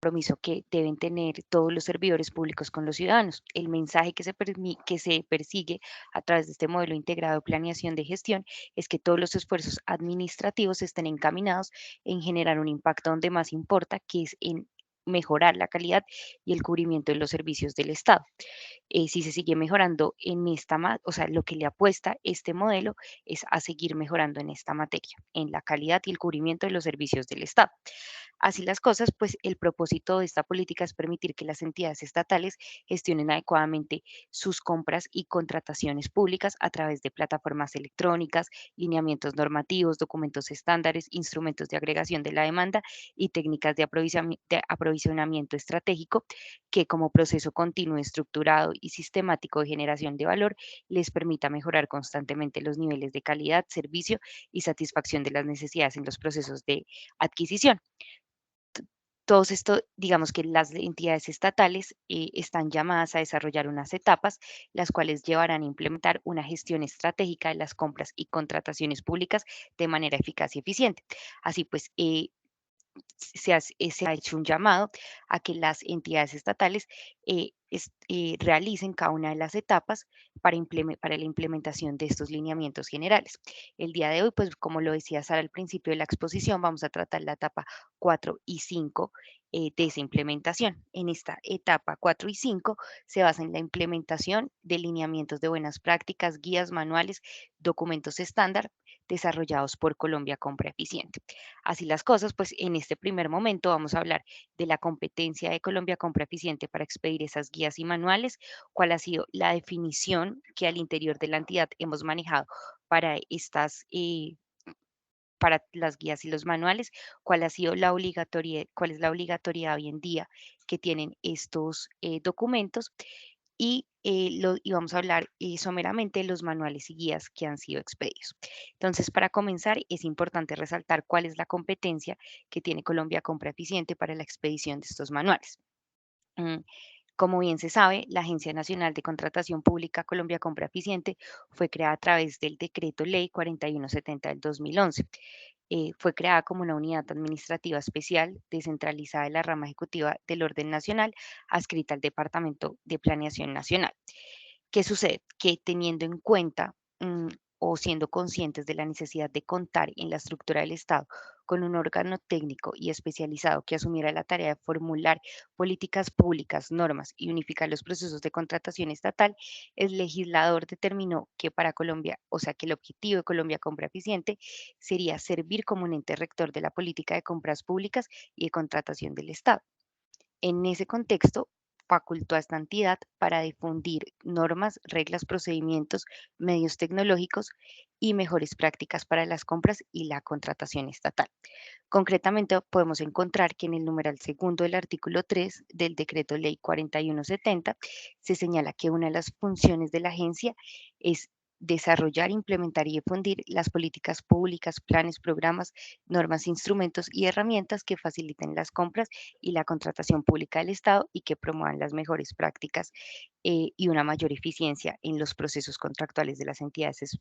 compromiso que deben tener todos los servidores públicos con los ciudadanos. El mensaje que se persigue a través de este modelo integrado de planeación de gestión es que todos los esfuerzos administrativos estén encaminados en generar un impacto donde más importa, que es en mejorar la calidad y el cubrimiento de los servicios del Estado. Si se sigue mejorando en o sea, lo que le apuesta este modelo es a seguir mejorando en esta materia, en la calidad y el cubrimiento de los servicios del Estado. Así las cosas, pues el propósito de esta política es permitir que las entidades estatales gestionen adecuadamente sus compras y contrataciones públicas a través de plataformas electrónicas, lineamientos normativos, documentos estándares, instrumentos de agregación de la demanda y técnicas de aprovisionamiento estratégico que como proceso continuo, estructurado y sistemático de generación de valor les permita mejorar constantemente los niveles de calidad, servicio y satisfacción de las necesidades en los procesos de adquisición. Todos esto, digamos que las entidades estatales están llamadas a desarrollar unas etapas, las cuales llevarán a implementar una gestión estratégica de las compras y contrataciones públicas de manera eficaz y eficiente. Así pues, se ha hecho un llamado a que las entidades estatales realicen cada una de las etapas para la implementación de estos lineamientos generales. El día de hoy, pues como lo decía Sara al principio de la exposición, vamos a tratar la etapa 4 y 5 de esa implementación. En esta etapa 4 y 5 se basa en la implementación de lineamientos de buenas prácticas, guías, manuales, documentos estándar desarrollados por Colombia Compra Eficiente. Así las cosas, pues en este primer momento vamos a hablar de la competencia de Colombia Compra Eficiente para expedir esas guías y manuales, cuál ha sido la definición que al interior de la entidad hemos manejado para para las guías y los manuales, cuál es la obligatoriedad hoy en día que tienen estos documentos y vamos a hablar someramente de los manuales y guías que han sido expedidos. Entonces, para comenzar, es importante resaltar cuál es la competencia que tiene Colombia Compra Eficiente para la expedición de estos manuales. Mm, Como bien se sabe, la Agencia Nacional de Contratación Pública Colombia Compra Eficiente fue creada a través del Decreto Ley 4170 del 2011. Fue creada como una unidad administrativa especial descentralizada de la rama ejecutiva del orden nacional, adscrita al Departamento de Planeación Nacional. ¿Qué sucede? Que teniendo en cuenta o siendo conscientes de la necesidad de contar en la estructura del Estado con un órgano técnico y especializado que asumiera la tarea de formular políticas públicas, normas y unificar los procesos de contratación estatal, el legislador determinó que para Colombia, o sea, que el objetivo de Colombia Compra Eficiente sería servir como un ente rector de la política de compras públicas y de contratación del Estado. En ese contexto, facultó a esta entidad para difundir normas, reglas, procedimientos, medios tecnológicos y mejores prácticas para las compras y la contratación estatal. Concretamente, podemos encontrar que en el numeral segundo del artículo 3 del decreto ley 4170 se señala que una de las funciones de la agencia es desarrollar, implementar y difundir las políticas públicas, planes, programas, normas, instrumentos y herramientas que faciliten las compras y la contratación pública del Estado y que promuevan las mejores prácticas y una mayor eficiencia en los procesos contractuales de las entidades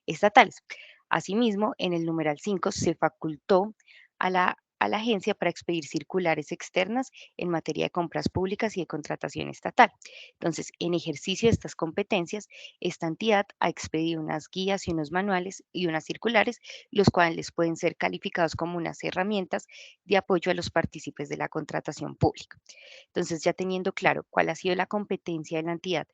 estatales. Asimismo, en el numeral 5 se facultó a la agencia para expedir circulares externas en materia de compras públicas y de contratación estatal. Entonces, en ejercicio de estas competencias, esta entidad ha expedido unas guías y unos manuales y unas circulares, los cuales pueden ser calificados como unas herramientas de apoyo a los partícipes de la contratación pública. Entonces, ya teniendo claro cuál ha sido la competencia de la entidad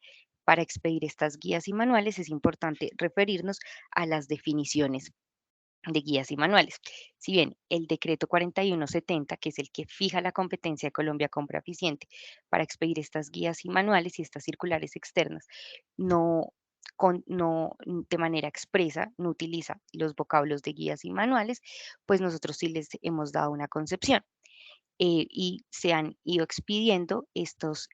para expedir estas guías y manuales, es importante referirnos a las definiciones de guías y manuales. Si bien el decreto 4170, que es el que fija la competencia de Colombia Compra Eficiente para expedir estas guías y manuales y estas circulares externas, no, no de manera expresa, no utiliza los vocablos de guías y manuales, pues nosotros sí les hemos dado una concepción y se han ido expidiendo estas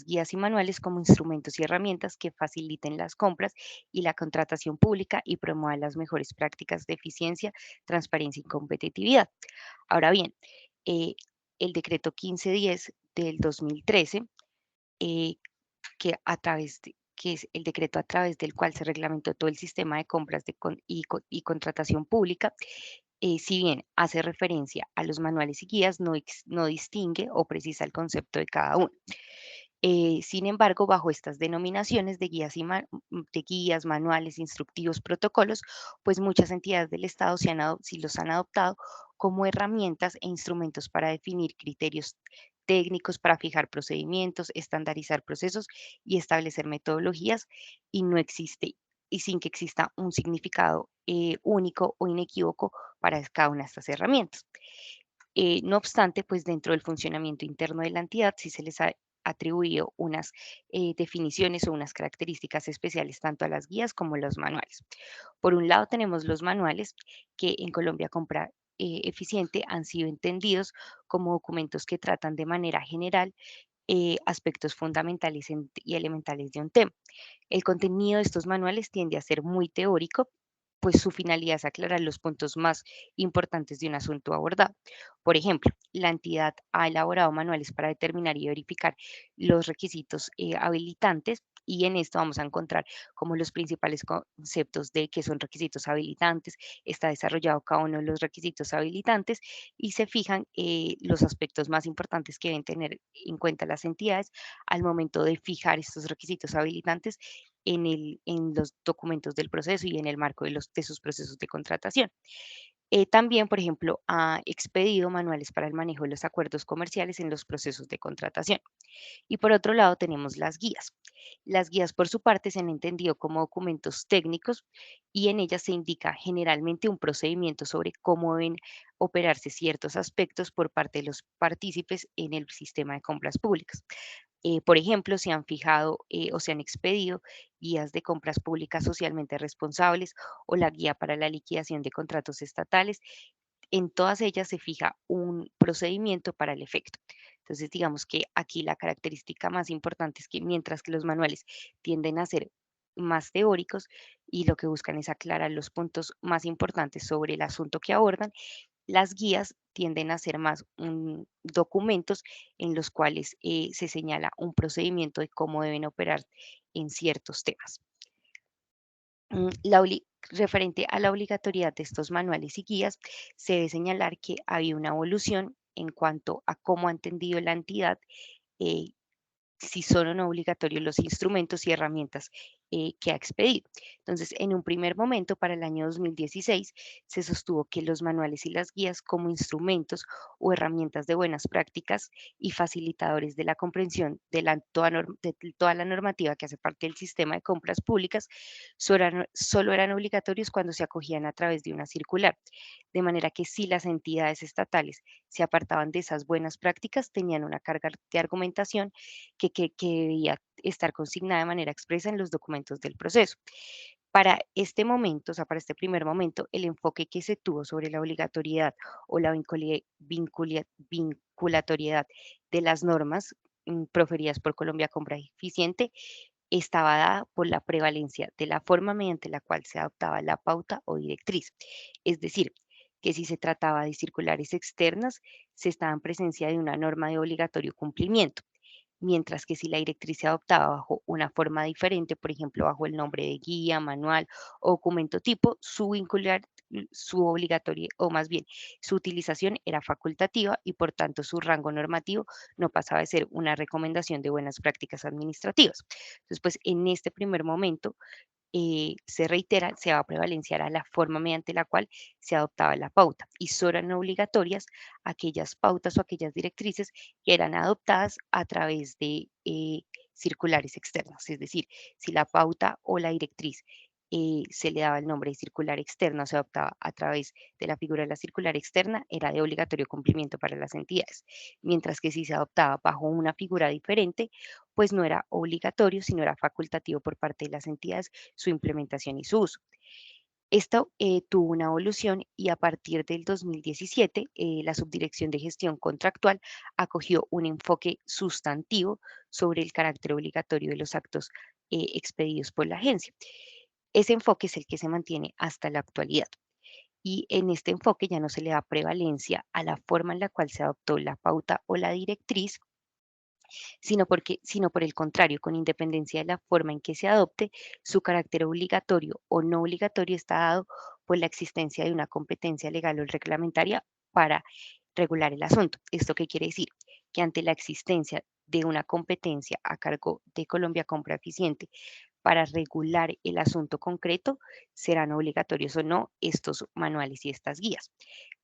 guías y manuales como instrumentos y herramientas que faciliten las compras y la contratación pública y promuevan las mejores prácticas de eficiencia, transparencia y competitividad. Ahora bien, eh, el decreto 1510 del 2013, eh, que es el decreto a través del cual se reglamentó todo el sistema de compras y contratación pública, Si bien hace referencia a los manuales y guías, no distingue o precisa el concepto de cada uno. Sin embargo, bajo estas denominaciones de de guías, manuales, instructivos, protocolos, pues muchas entidades del Estado sí los han adoptado como herramientas e instrumentos para definir criterios técnicos, para fijar procedimientos, estandarizar procesos y establecer metodologías, y no existe, y sin que exista un significado único o inequívoco para cada una de estas herramientas. No obstante, pues dentro del funcionamiento interno de la entidad sí se les ha atribuido unas definiciones o unas características especiales tanto a las guías como a los manuales. Por un lado tenemos los manuales que en Colombia Compra Eficiente han sido entendidos como documentos que tratan de manera general aspectos fundamentales y elementales de un tema. El contenido de estos manuales tiende a ser muy teórico, pues su finalidad es aclarar los puntos más importantes de un asunto abordado. Por ejemplo, la entidad ha elaborado manuales para determinar y verificar los requisitos habilitantes, y en esto vamos a encontrar como los principales conceptos de qué son requisitos habilitantes. Está desarrollado cada uno de los requisitos habilitantes y se fijan los aspectos más importantes que deben tener en cuenta las entidades al momento de fijar estos requisitos habilitantes en los documentos del proceso y en el marco de sus procesos de contratación. También, por ejemplo, ha expedido manuales para el manejo de los acuerdos comerciales en los procesos de contratación. Y por otro lado tenemos las guías. Las guías, por su parte, se han entendido como documentos técnicos y en ellas se indica generalmente un procedimiento sobre cómo deben operarse ciertos aspectos por parte de los partícipes en el sistema de compras públicas. Por ejemplo, se han fijado o se han expedido guías de compras públicas socialmente responsables o la guía para la liquidación de contratos estatales. En todas ellas se fija un procedimiento para el efecto. Entonces, digamos que aquí la característica más importante es que mientras que los manuales tienden a ser más teóricos y lo que buscan es aclarar los puntos más importantes sobre el asunto que abordan, las guías tienden a ser más documentos en los cuales se señala un procedimiento de cómo deben operar en ciertos temas. Referente a la obligatoriedad de estos manuales y guías, se debe señalar que había una evolución en cuanto a cómo ha entendido la entidad eh, si son o no obligatorios los instrumentos y herramientas que ha expedido. Entonces, en un primer momento, para el año 2016, se sostuvo que los manuales y las guías como instrumentos o herramientas de buenas prácticas y facilitadores de la comprensión de, de toda la normativa que hace parte del sistema de compras públicas solo eran obligatorios cuando se acogían a través de una circular. De manera que si las entidades estatales se apartaban de esas buenas prácticas, tenían una carga de argumentación que debía estar consignada de manera expresa en los documentos del proceso. Para este momento, o sea, para este primer momento, el enfoque que se tuvo sobre la obligatoriedad o la vinculatoriedad de las normas proferidas por Colombia Compra Eficiente estaba dada por la prevalencia de la forma mediante la cual se adoptaba la pauta o directriz. Es decir, que si se trataba de circulares externas, se estaba en presencia de una norma de obligatorio cumplimiento, mientras que si la directriz se adoptaba bajo una forma diferente, por ejemplo, bajo el nombre de guía, manual o documento tipo, su obligatoria, o más bien, su utilización era facultativa y por tanto su rango normativo no pasaba de ser una recomendación de buenas prácticas administrativas. Entonces, pues en este primer momento, se reitera, se va a prevalenciar a la forma mediante la cual se adoptaba la pauta y solo eran obligatorias aquellas pautas o aquellas directrices que eran adoptadas a través de circulares externos. Es decir, si la pauta o la directriz se le daba el nombre de circular externo, se adoptaba a través de la figura de la circular externa, era de obligatorio cumplimiento para las entidades. Mientras que si se adoptaba bajo una figura diferente, pues no era obligatorio, sino era facultativo por parte de las entidades su implementación y su uso. Esto tuvo una evolución y a partir del 2017 la Subdirección de Gestión Contractual acogió un enfoque sustantivo sobre el carácter obligatorio de los actos expedidos por la agencia. Ese enfoque es el que se mantiene hasta la actualidad. Y en este enfoque ya no se le da prevalencia a la forma en la cual se adoptó la pauta o la directriz, sino por el contrario, con independencia de la forma en que se adopte, su carácter obligatorio o no obligatorio está dado pues la existencia de una competencia legal o reglamentaria para regular el asunto. ¿Esto qué quiere decir? Que ante la existencia de una competencia a cargo de Colombia Compra Eficiente para regular el asunto concreto, serán obligatorios o no estos manuales y estas guías.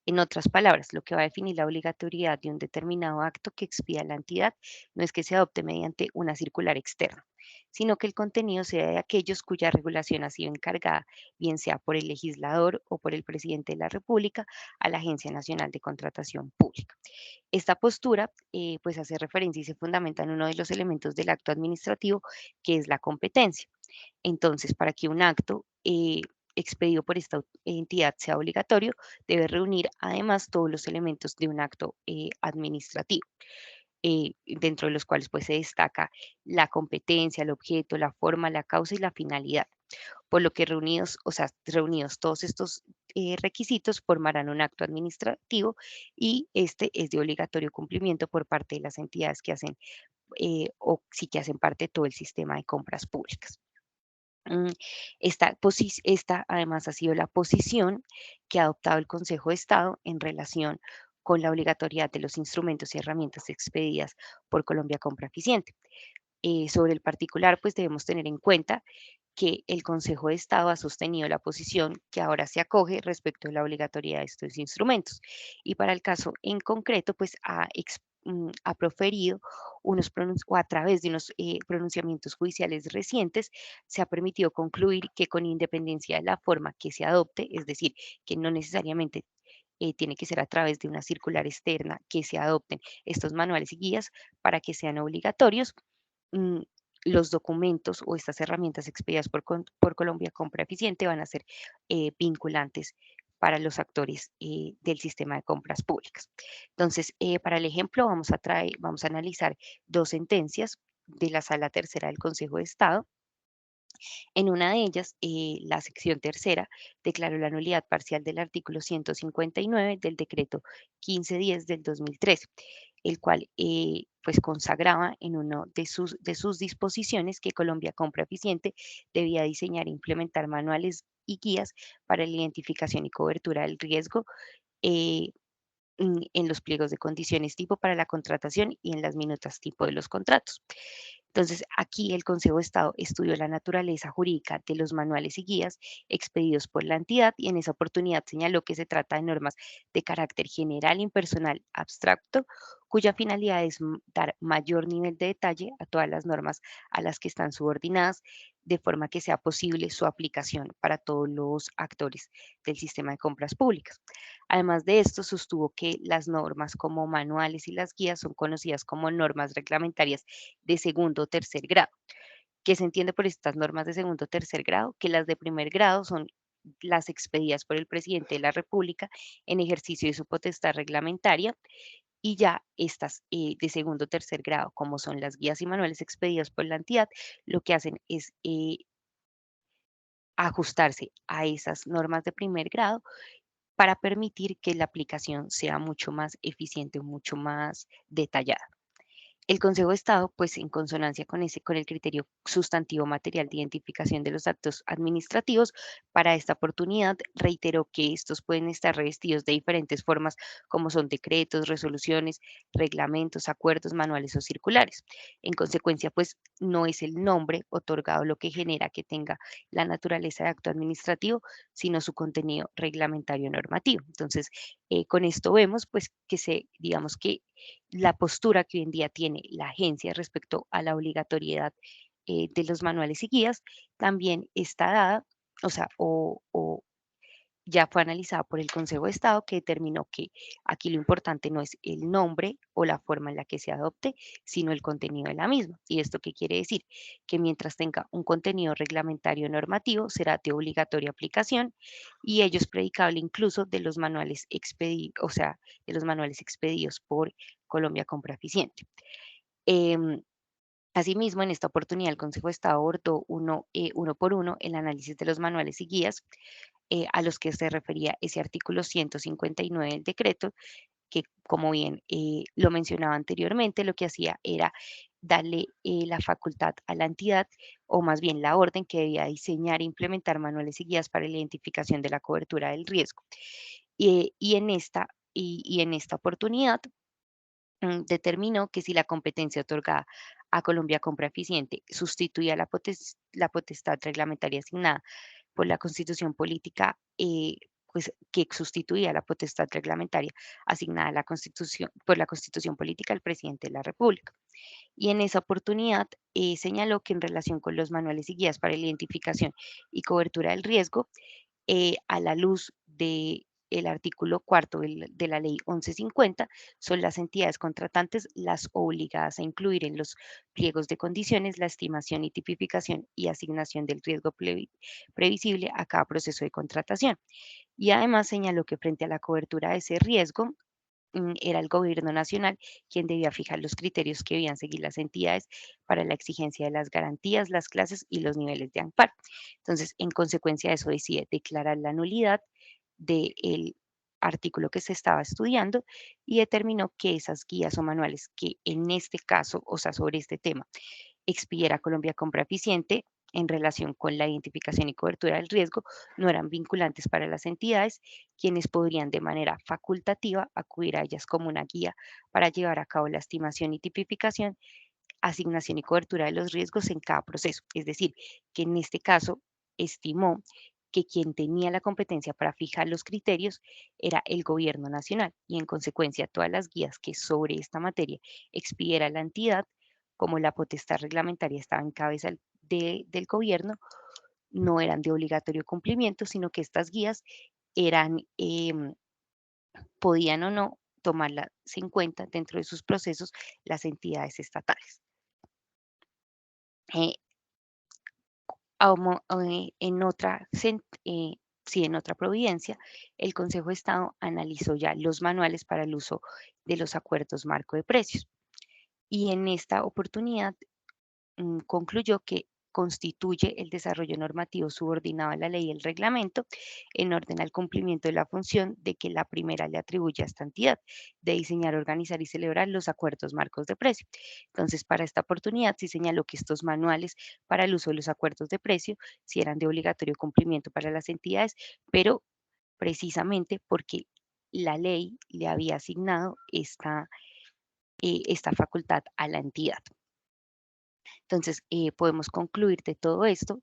En otras palabras, lo que va a definir la obligatoriedad de un determinado acto que expida la entidad no es que se adopte mediante una circular externa, sino que el contenido sea de aquellos cuya regulación ha sido encargada, bien sea por el legislador o por el presidente de la República, a la Agencia Nacional de Contratación Pública. Esta postura pues hace referencia y se fundamenta en uno de los elementos del acto administrativo, que es la competencia. Entonces, para que un acto expedido por esta entidad sea obligatorio, debe reunir además todos los elementos de un acto administrativo, dentro de los cuales pues se destaca la competencia, el objeto, la forma, la causa y la finalidad. Por lo que reunidos, o sea, reunidos todos estos requisitos formarán un acto administrativo y este es de obligatorio cumplimiento por parte de las entidades que hacen o sí que hacen parte de todo el sistema de compras públicas. Mm, esta además ha sido la posición que ha adoptado el Consejo de Estado en relación con la obligatoriedad de los instrumentos y herramientas expedidas por Colombia Compra Eficiente. Sobre el particular, pues debemos tener en cuenta que el Consejo de Estado ha sostenido la posición que ahora se acoge respecto de la obligatoriedad de estos instrumentos. Y para el caso en concreto, pues ha proferido o a través de unos pronunciamientos judiciales recientes, se ha permitido concluir que con independencia de la forma que se adopte, es decir, que no necesariamente tiene que ser a través de una circular externa que se adopten estos manuales y guías para que sean obligatorios, mm, los documentos o estas herramientas expedidas por Colombia Compra Eficiente van a ser vinculantes para los actores del sistema de compras públicas. Entonces, para el ejemplo, vamos a analizar dos sentencias de la Sala Tercera del Consejo de Estado. En una de ellas, la sección tercera declaró la nulidad parcial del artículo 159 del decreto 1510 del 2013, el cual pues consagraba en uno de sus disposiciones que Colombia Compra Eficiente debía diseñar e implementar manuales y guías para la identificación y cobertura del riesgo eh, en los pliegos de condiciones tipo para la contratación y en las minutas tipo de los contratos. Entonces, aquí el Consejo de Estado estudió la naturaleza jurídica de los manuales y guías expedidos por la entidad y en esa oportunidad señaló que se trata de normas de carácter general, impersonal, abstracto, cuya finalidad es dar mayor nivel de detalle a todas las normas a las que están subordinadas, de forma que sea posible su aplicación para todos los actores del sistema de compras públicas. Además de esto, sostuvo que las normas como manuales y las guías son conocidas como normas reglamentarias de segundo o tercer grado. ¿Qué se entiende por estas normas de segundo o tercer grado? Que las de primer grado son las expedidas por el presidente de la República en ejercicio de su potestad reglamentaria y ya estas de segundo o tercer grado, como son las guías y manuales expedidos por la entidad, lo que hacen es ajustarse a esas normas de primer grado para permitir que la aplicación sea mucho más eficiente, mucho más detallada. El Consejo de Estado, pues en consonancia con el criterio sustantivo material de identificación de los actos administrativos, para esta oportunidad reiteró que estos pueden estar revestidos de diferentes formas, como son decretos, resoluciones, reglamentos, acuerdos, manuales o circulares. En consecuencia, pues no es el nombre otorgado lo que genera que tenga la naturaleza de acto administrativo, sino su contenido reglamentario normativo. Entonces, con esto vemos, pues, digamos que la postura que hoy en día tiene la agencia respecto a la obligatoriedad de los manuales y guías también está dada, o sea, o ya fue analizada por el Consejo de Estado que determinó que aquí lo importante no es el nombre o la forma en la que se adopte, sino el contenido de la misma. ¿Y esto qué quiere decir? Que mientras tenga un contenido reglamentario normativo, será de obligatoria aplicación y ello es predicable incluso de los manuales expedidos, o sea, de los manuales expedidos por Colombia Compra Eficiente. Em, Asimismo, en esta oportunidad, el Consejo de Estado abordó uno por uno el análisis de los manuales y guías a los que se refería ese artículo 159 del decreto, que como bien lo mencionaba anteriormente, lo que hacía era darle la facultad a la entidad o más bien la orden que debía diseñar e implementar manuales y guías para la identificación de la cobertura del riesgo. Y en esta oportunidad determinó que si la competencia otorgada a Colombia Compra Eficiente sustituía la potestad reglamentaria asignada por la Constitución Política, pues que sustituía la potestad reglamentaria asignada a por la Constitución Política al presidente de la República. Y en esa oportunidad señaló que en relación con los manuales y guías para la identificación y cobertura del riesgo, a la luz de el artículo cuarto de la ley 1150, son las entidades contratantes las obligadas a incluir en los pliegos de condiciones la estimación y tipificación y asignación del riesgo previsible a cada proceso de contratación. Y además señaló que frente a la cobertura de ese riesgo, era el gobierno nacional quien debía fijar los criterios que debían seguir las entidades para la exigencia de las garantías, las clases y los niveles de amparo. Entonces, en consecuencia de eso, decide declarar la nulidad del artículo que se estaba estudiando y determinó que esas guías o manuales que en este caso, o sea, sobre este tema, expidiera Colombia Compra Eficiente en relación con la identificación y cobertura del riesgo no eran vinculantes para las entidades, quienes podrían de manera facultativa acudir a ellas como una guía para llevar a cabo la estimación y tipificación, asignación y cobertura de los riesgos en cada proceso. Es decir, que en este caso estimó que quien tenía la competencia para fijar los criterios era el gobierno nacional y en consecuencia todas las guías que sobre esta materia expidiera la entidad, como la potestad reglamentaria estaba en cabeza del gobierno, no eran de obligatorio cumplimiento, sino que estas guías eran, podían o no tomarlas en cuenta dentro de sus procesos las entidades estatales. Eh, en otra, sí, en otra providencia, el Consejo de Estado analizó ya los manuales para el uso de los acuerdos marco de precios. Y en esta oportunidad concluyó que constituye el desarrollo normativo subordinado a la ley y el reglamento en orden al cumplimiento de la función de que la primera le atribuye a esta entidad de diseñar, organizar y celebrar los acuerdos marcos de precio. Entonces, para esta oportunidad sí señaló que estos manuales para el uso de los acuerdos de precio sí eran de obligatorio cumplimiento para las entidades, pero precisamente porque la ley le había asignado esta facultad a la entidad. Entonces, podemos concluir de todo esto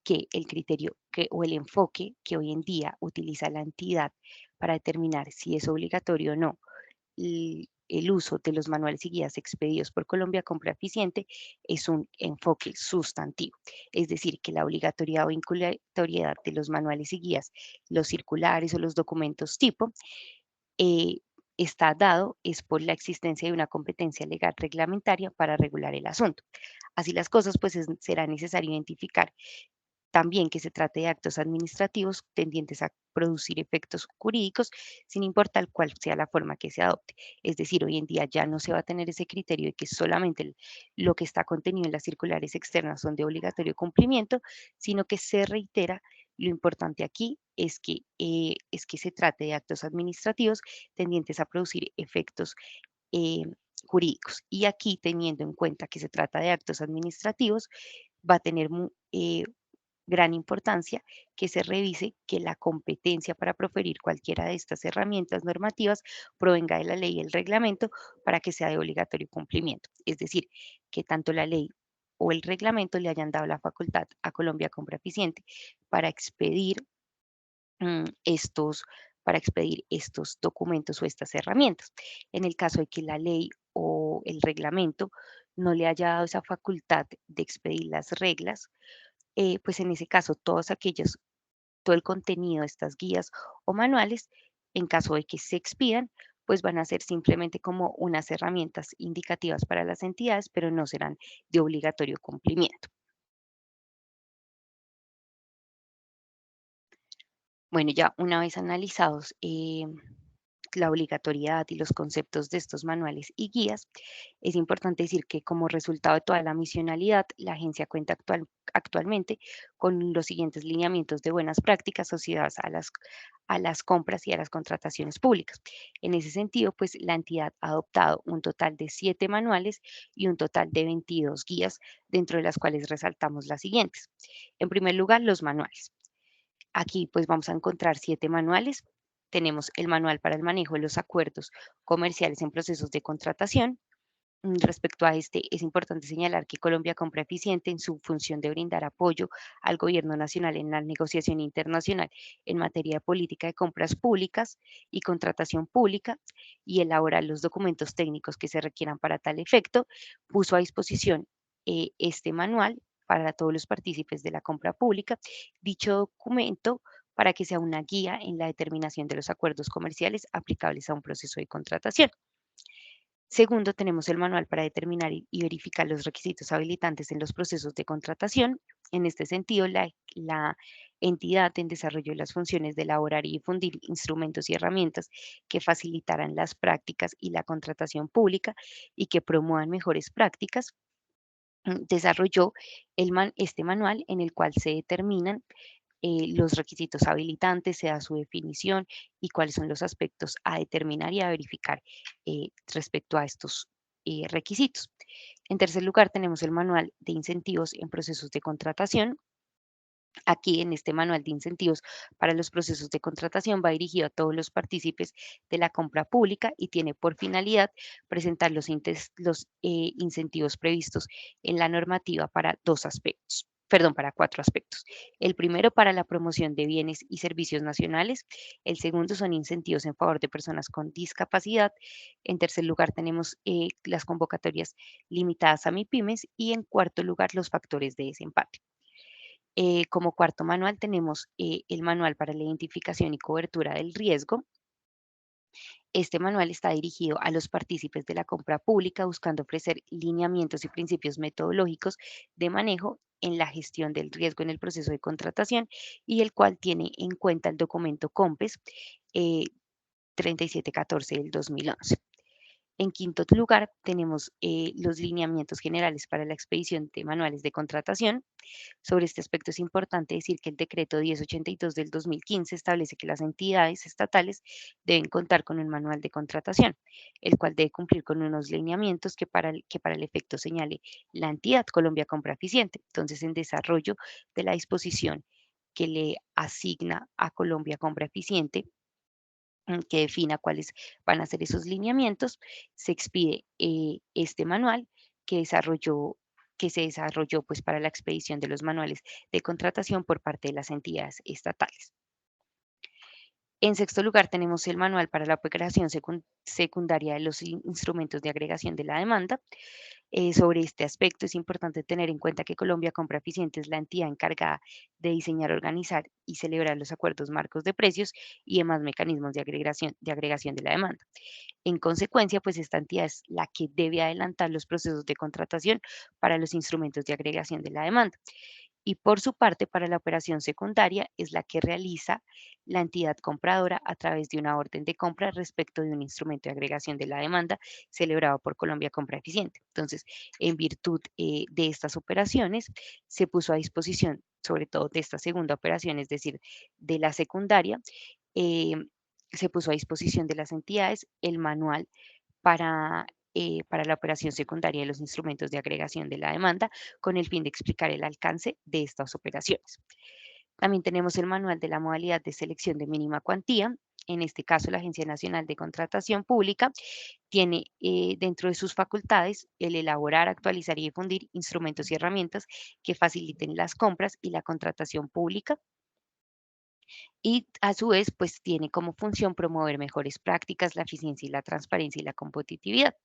que el criterio o el enfoque que hoy en día utiliza la entidad para determinar si es obligatorio o no el uso de los manuales y guías expedidos por Colombia Compra Eficiente es un enfoque sustantivo. Es decir, que la obligatoriedad o vinculatoriedad de los manuales y guías, los circulares o los documentos tipo, eh, está dado es por la existencia de una competencia legal reglamentaria para regular el asunto. Así las cosas, pues será necesario identificar también que se trate de actos administrativos tendientes a producir efectos jurídicos, sin importar cuál sea la forma que se adopte. Es decir, hoy en día ya no se va a tener ese criterio de que solamente lo que está contenido en las circulares externas son de obligatorio cumplimiento, sino que se reitera lo importante aquí es que se trate de actos administrativos tendientes a producir efectos eh, jurídicos. Y aquí, teniendo en cuenta que se trata de actos administrativos, va a tener gran importancia que se revise que la competencia para proferir cualquiera de estas herramientas normativas provenga de la ley y el reglamento para que sea de obligatorio cumplimiento. Es decir, que tanto la ley o el reglamento le hayan dado la facultad a Colombia Compra Eficiente para expedir estos documentos o estas herramientas. En el caso de que la ley o el reglamento no le haya dado esa facultad de expedir las reglas, pues en ese caso todo el contenido de estas guías o manuales, en caso de que se expidan, pues van a ser simplemente como unas herramientas indicativas para las entidades, pero no serán de obligatorio cumplimiento. Bueno, ya una vez analizados la obligatoriedad y los conceptos de estos manuales y guías, es importante decir que como resultado de toda la misionalidad, la agencia cuenta actualmente con los siguientes lineamientos de buenas prácticas asociadas a las compras y a las contrataciones públicas. En ese sentido, pues la entidad ha adoptado un total de 7 manuales y un total de 22 guías, dentro de las cuales resaltamos las siguientes. En primer lugar, los manuales. Aquí pues vamos a encontrar 7 manuales. Tenemos el manual para el manejo de los acuerdos comerciales en procesos de contratación. Respecto a este, es importante señalar que Colombia Compra Eficiente, en su función de brindar apoyo al gobierno nacional en la negociación internacional en materia de política de compras públicas y contratación pública y elaborar los documentos técnicos que se requieran para tal efecto, puso a disposición este manual para todos los partícipes de la compra pública. Dicho documento para que sea una guía en la determinación de los acuerdos comerciales aplicables a un proceso de contratación. Segundo, tenemos el manual para determinar y verificar los requisitos habilitantes en los procesos de contratación. En este sentido, la entidad en desarrollo de las funciones de elaborar y difundir instrumentos y herramientas que facilitaran las prácticas y la contratación pública y que promuevan mejores prácticas, desarrolló este manual en el cual se determinan los requisitos habilitantes, se da su definición y cuáles son los aspectos a determinar y a verificar respecto a estos requisitos. En tercer lugar, tenemos el manual de incentivos en procesos de contratación. Aquí en este manual de incentivos para los procesos de contratación va dirigido a todos los partícipes de la compra pública y tiene por finalidad presentar los incentivos previstos en la normativa para dos aspectos. Perdón, para cuatro aspectos. El primero para la promoción de bienes y servicios nacionales. El segundo son incentivos en favor de personas con discapacidad. En tercer lugar tenemos las convocatorias limitadas a MIPIMES y en cuarto lugar los factores de desempate. Como cuarto manual tenemos el manual para la identificación y cobertura del riesgo. Este manual está dirigido a los partícipes de la compra pública buscando ofrecer lineamientos y principios metodológicos de manejo en la gestión del riesgo en el proceso de contratación y el cual tiene en cuenta el documento COMPES eh, 3714 del 2011. En quinto lugar, tenemos los lineamientos generales para la expedición de manuales de contratación. Sobre este aspecto es importante decir que el decreto 1082 del 2015 establece que las entidades estatales deben contar con un manual de contratación, el cual debe cumplir con unos lineamientos que para el efecto señale la entidad Colombia Compra Eficiente. Entonces, en desarrollo de la disposición que le asigna a Colombia Compra Eficiente, que defina cuáles van a ser esos lineamientos, se expide este manual que desarrolló que se desarrolló pues para la expedición de los manuales de contratación por parte de las entidades estatales. En sexto lugar, tenemos el manual para la operación secundaria de los instrumentos de agregación de la demanda. Sobre este aspecto es importante tener en cuenta que Colombia Compra Eficiente es la entidad encargada de diseñar, organizar y celebrar los acuerdos marcos de precios y demás mecanismos de agregación de la demanda. En consecuencia, pues esta entidad es la que debe adelantar los procesos de contratación para los instrumentos de agregación de la demanda. Y por su parte, para la operación secundaria, es la que realiza la entidad compradora a través de una orden de compra respecto de un instrumento de agregación de la demanda celebrado por Colombia Compra Eficiente. Entonces, en virtud de estas operaciones, se puso a disposición, sobre todo de esta segunda operación, es decir, de la secundaria, eh, se puso a disposición de las entidades el manual para, para la operación secundaria de los instrumentos de agregación de la demanda con el fin de explicar el alcance de estas operaciones. También tenemos el manual de la modalidad de selección de mínima cuantía. En este caso, la Agencia Nacional de Contratación Pública tiene dentro de sus facultades el elaborar, actualizar y difundir instrumentos y herramientas que faciliten las compras y la contratación pública y a su vez, pues tiene como función promover mejores prácticas, la eficiencia y la transparencia y la competitividad.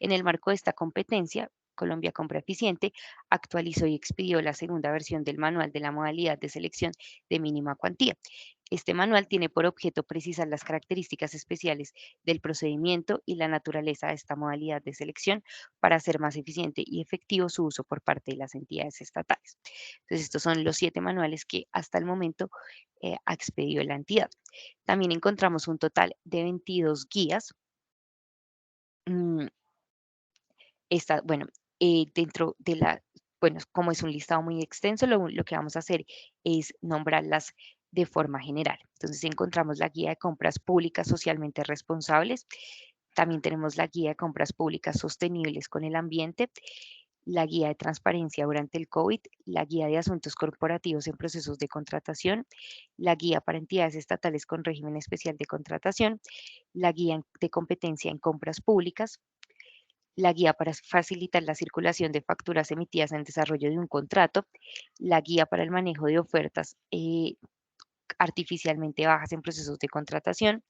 En el marco de esta competencia, Colombia Compra Eficiente actualizó y expidió la segunda versión del manual de la modalidad de selección de mínima cuantía. Este manual tiene por objeto precisar las características especiales del procedimiento y la naturaleza de esta modalidad de selección para hacer más eficiente y efectivo su uso por parte de las entidades estatales. Entonces, estos son los 7 manuales que hasta el momento ha expedido la entidad. También encontramos un total de 22 guías. mm, bueno, dentro de bueno, como es un listado muy extenso, lo que vamos a hacer es nombrarlas de forma general. Entonces encontramos la guía de compras públicas socialmente responsables, también tenemos la guía de compras públicas sostenibles con el ambiente, la guía de transparencia durante el COVID, la guía de asuntos corporativos en procesos de contratación, la guía para entidades estatales con régimen especial de contratación, la guía de competencia en compras públicas, la guía para facilitar la circulación de facturas emitidas en desarrollo de un contrato, la guía para el manejo de ofertas artificialmente bajas en procesos de contratación.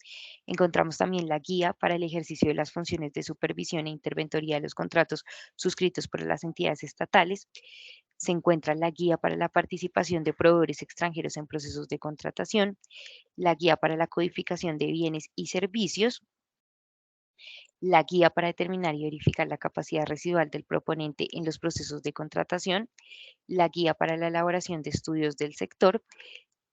Encontramos también la guía para el ejercicio de las funciones de supervisión e interventoría de los contratos suscritos por las entidades estatales. Se encuentra la guía para la participación de proveedores extranjeros en procesos de contratación, la guía para la codificación de bienes y servicios, la guía para determinar y verificar la capacidad residual del proponente en los procesos de contratación, la guía para la elaboración de estudios del sector,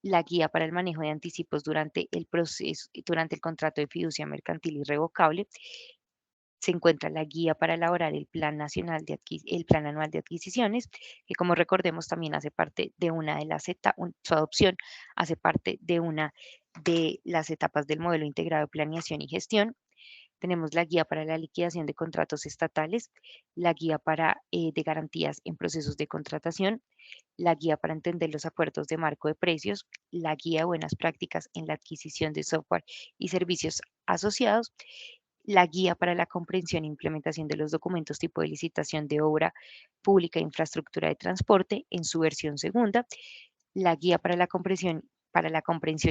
la guía para el manejo de anticipos durante el proceso, durante el contrato de fiducia mercantil irrevocable. Se encuentra la guía para elaborar el Plan Nacional el Plan Anual de Adquisiciones, que como recordemos también hace parte de una de las etapas, su adopción hace parte de una de las etapas del modelo integrado de planeación y gestión. Tenemos la guía para la liquidación de contratos estatales, la guía de garantías en procesos de contratación, la guía para entender los acuerdos de marco de precios, la guía de buenas prácticas en la adquisición de software y servicios asociados, la guía para la comprensión e implementación de los documentos tipo de licitación de obra pública e infraestructura de transporte en su versión segunda, la guía para la comprensión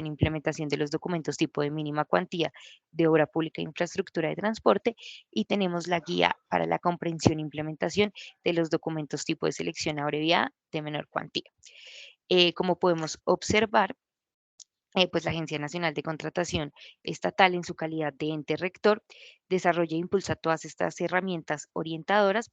e implementación de los documentos tipo de mínima cuantía de obra pública e infraestructura de transporte y tenemos la guía para la comprensión e implementación de los documentos tipo de selección abreviada de menor cuantía. Como podemos observar, pues la Agencia Nacional de Contratación Estatal, en su calidad de ente rector, desarrolla e impulsa todas estas herramientas orientadoras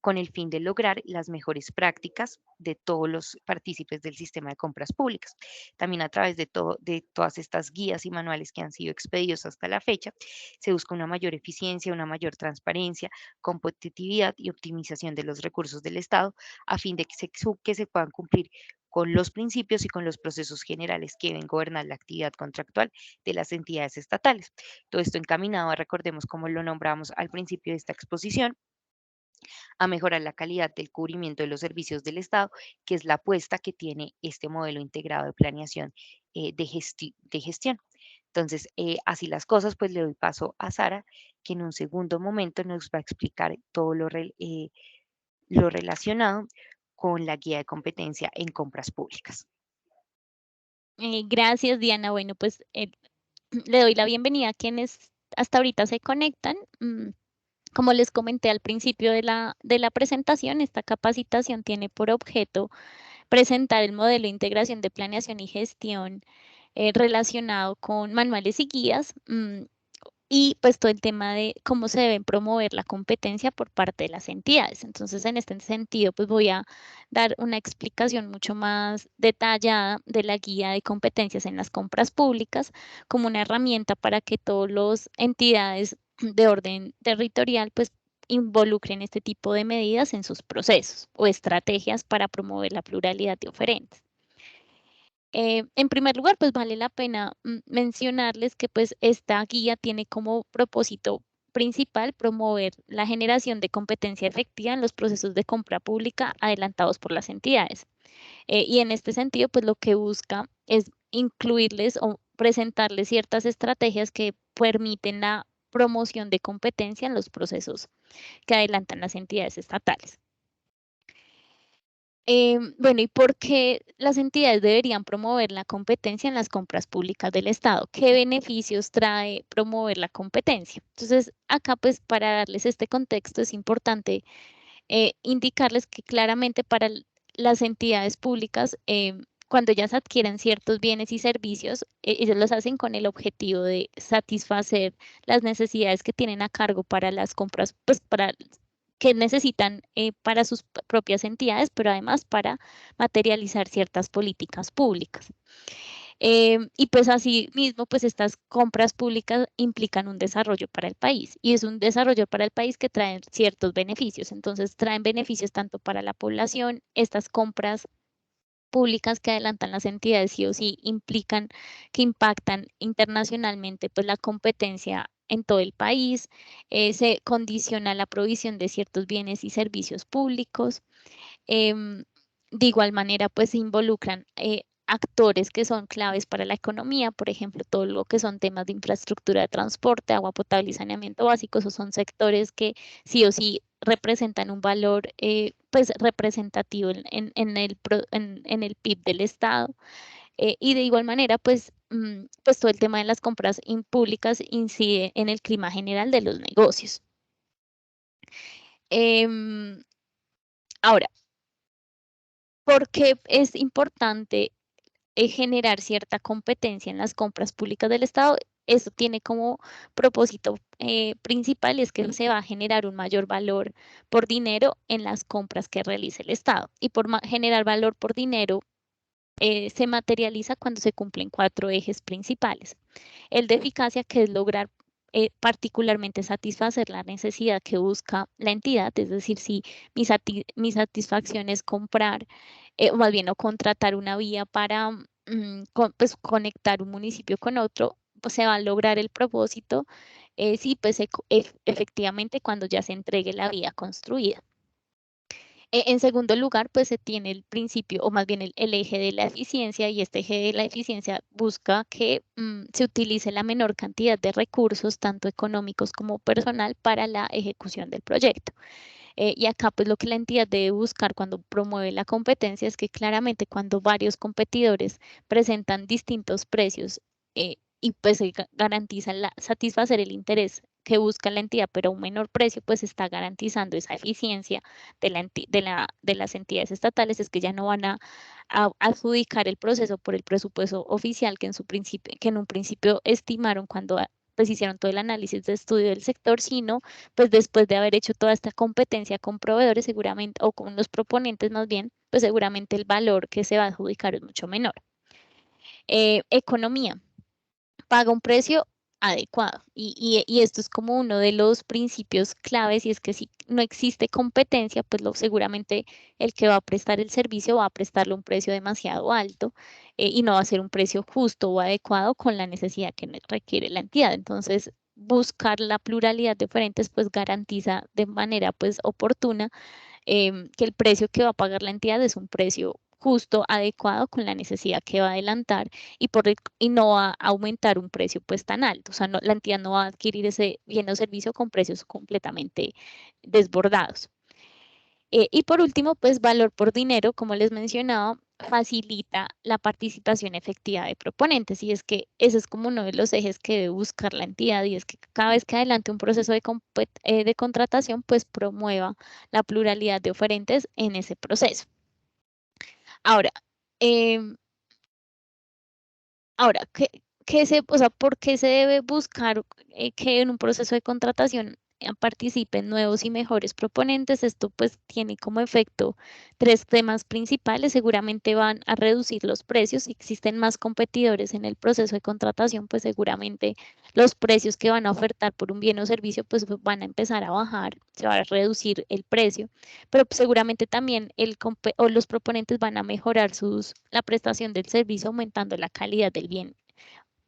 con el fin de lograr las mejores prácticas de todos los partícipes del sistema de compras públicas. También a través de todas estas guías y manuales que han sido expedidos hasta la fecha, se busca una mayor eficiencia, una mayor transparencia, competitividad y optimización de los recursos del Estado a fin de que se puedan cumplir con los principios y con los procesos generales que deben gobernar la actividad contractual de las entidades estatales. Todo esto encaminado, recordemos como lo nombramos al principio de esta exposición, a mejorar la calidad del cubrimiento de los servicios del Estado, que es la apuesta que tiene este modelo integrado de planeación de gestión. Entonces, así las cosas, pues le doy paso a Sara, que en un segundo momento nos va a explicar todo lo relacionado con la guía de competencia en compras públicas. Gracias, Diana. Bueno, pues le doy la bienvenida a quienes hasta ahorita se conectan. Como les comenté al principio de la presentación, esta capacitación tiene por objeto presentar el modelo de integración de planeación y gestión relacionado con manuales y guías. Y pues todo el tema de cómo se deben promover la competencia por parte de las entidades. Entonces, en este sentido, pues voy a dar una explicación mucho más detallada de la guía de competencias en las compras públicas como una herramienta para que todas las entidades de orden territorial pues involucren este tipo de medidas en sus procesos o estrategias para promover la pluralidad de oferentes. En primer lugar, pues vale la pena mencionarles que pues esta guía tiene como propósito principal promover la generación de competencia efectiva en los procesos de compra pública adelantados por las entidades. Y en este sentido, pues lo que busca es incluirles o presentarles ciertas estrategias que permiten la promoción de competencia en los procesos que adelantan las entidades estatales. Bueno, ¿y por qué las entidades deberían promover la competencia en las compras públicas del Estado? ¿Qué beneficios trae promover la competencia? Entonces, acá pues para darles este contexto es importante indicarles que claramente para las entidades públicas, cuando ellas adquieren ciertos bienes y servicios, ellos los hacen con el objetivo de satisfacer las necesidades que tienen a cargo para las compras, pues para que necesitan para sus propias entidades, pero además para materializar ciertas políticas públicas. Y pues así mismo, pues estas compras públicas implican un desarrollo para el país y es un desarrollo para el país que trae ciertos beneficios. Entonces, traen beneficios tanto para la población, estas compras públicas que adelantan las entidades sí o sí implican que impactan internacionalmente pues la competencia en todo el país, se condiciona la provisión de ciertos bienes y servicios públicos. Em, de igual manera, pues se involucran actores que son claves para la economía, por ejemplo, todo lo que son temas de infraestructura de transporte, agua potable y saneamiento básico, esos son sectores que sí o sí representan un valor pues representativo en el PIB del Estado. Y de igual manera, pues, pues todo el tema de las compras públicas incide en el clima general de los negocios. Em, ahora, ¿por qué es importante generar cierta competencia en las compras públicas del Estado? Eso tiene como propósito principal es que se va a generar un mayor valor por dinero en las compras que realice el Estado. Y por generar valor por dinero se materializa cuando se cumplen 4 ejes principales. El de eficacia, que es lograr particularmente satisfacer la necesidad que busca la entidad, es decir, si mi satisfacción es comprar, o más bien o contratar una vía para pues, conectar un municipio con otro, pues se va a lograr el propósito, sí, pues efectivamente cuando ya se entregue la vía construida. En segundo lugar, pues se tiene el principio, o más bien el eje de la eficiencia, y este eje de la eficiencia busca que se utilice la menor cantidad de recursos, tanto económicos como personal, para la ejecución del proyecto. Y acá, pues lo que la entidad debe buscar cuando promueve la competencia es que claramente cuando varios competidores presentan distintos precios y pues se garantiza satisfacer el interés que busca la entidad, pero a un menor precio, pues está garantizando esa eficiencia de las entidades estatales, es que ya no van a adjudicar el proceso por el presupuesto oficial que en un principio estimaron cuando pues hicieron todo el análisis de estudio del sector, sino pues después de haber hecho toda esta competencia con proveedores seguramente, o con los proponentes más bien, pues seguramente el valor que se va a adjudicar es mucho menor. Economía, paga un precio adecuado. Y esto es como uno de los principios claves, y es que si no existe competencia, pues seguramente el que va a prestar el servicio va a prestarle un precio demasiado alto y no va a ser un precio justo o adecuado con la necesidad que requiere la entidad. Entonces, buscar la pluralidad de oferentes pues garantiza de manera pues oportuna que el precio que va a pagar la entidad es un precio justo, adecuado con la necesidad que va a adelantar y no va a aumentar un precio pues tan alto. O sea, la entidad no va a adquirir ese bien o servicio con precios completamente desbordados. Y por último, pues valor por dinero, como les mencionaba, facilita la participación efectiva de proponentes, y es que ese es como uno de los ejes que debe buscar la entidad, y es que cada vez que adelante un proceso de contratación, pues promueva la pluralidad de oferentes en ese proceso. Ahora, em, ahora, o sea, ¿por qué se debe buscar que en un proceso de contratación participen nuevos y mejores proponentes? Esto pues tiene como efecto 3 temas principales. Seguramente van a reducir los precios. Si existen más competidores en el proceso de contratación, pues seguramente los precios que van a ofertar por un bien o servicio pues van a empezar a bajar, se va a reducir el precio, pero pues, seguramente también los proponentes van a mejorar la prestación del servicio, aumentando la calidad del bien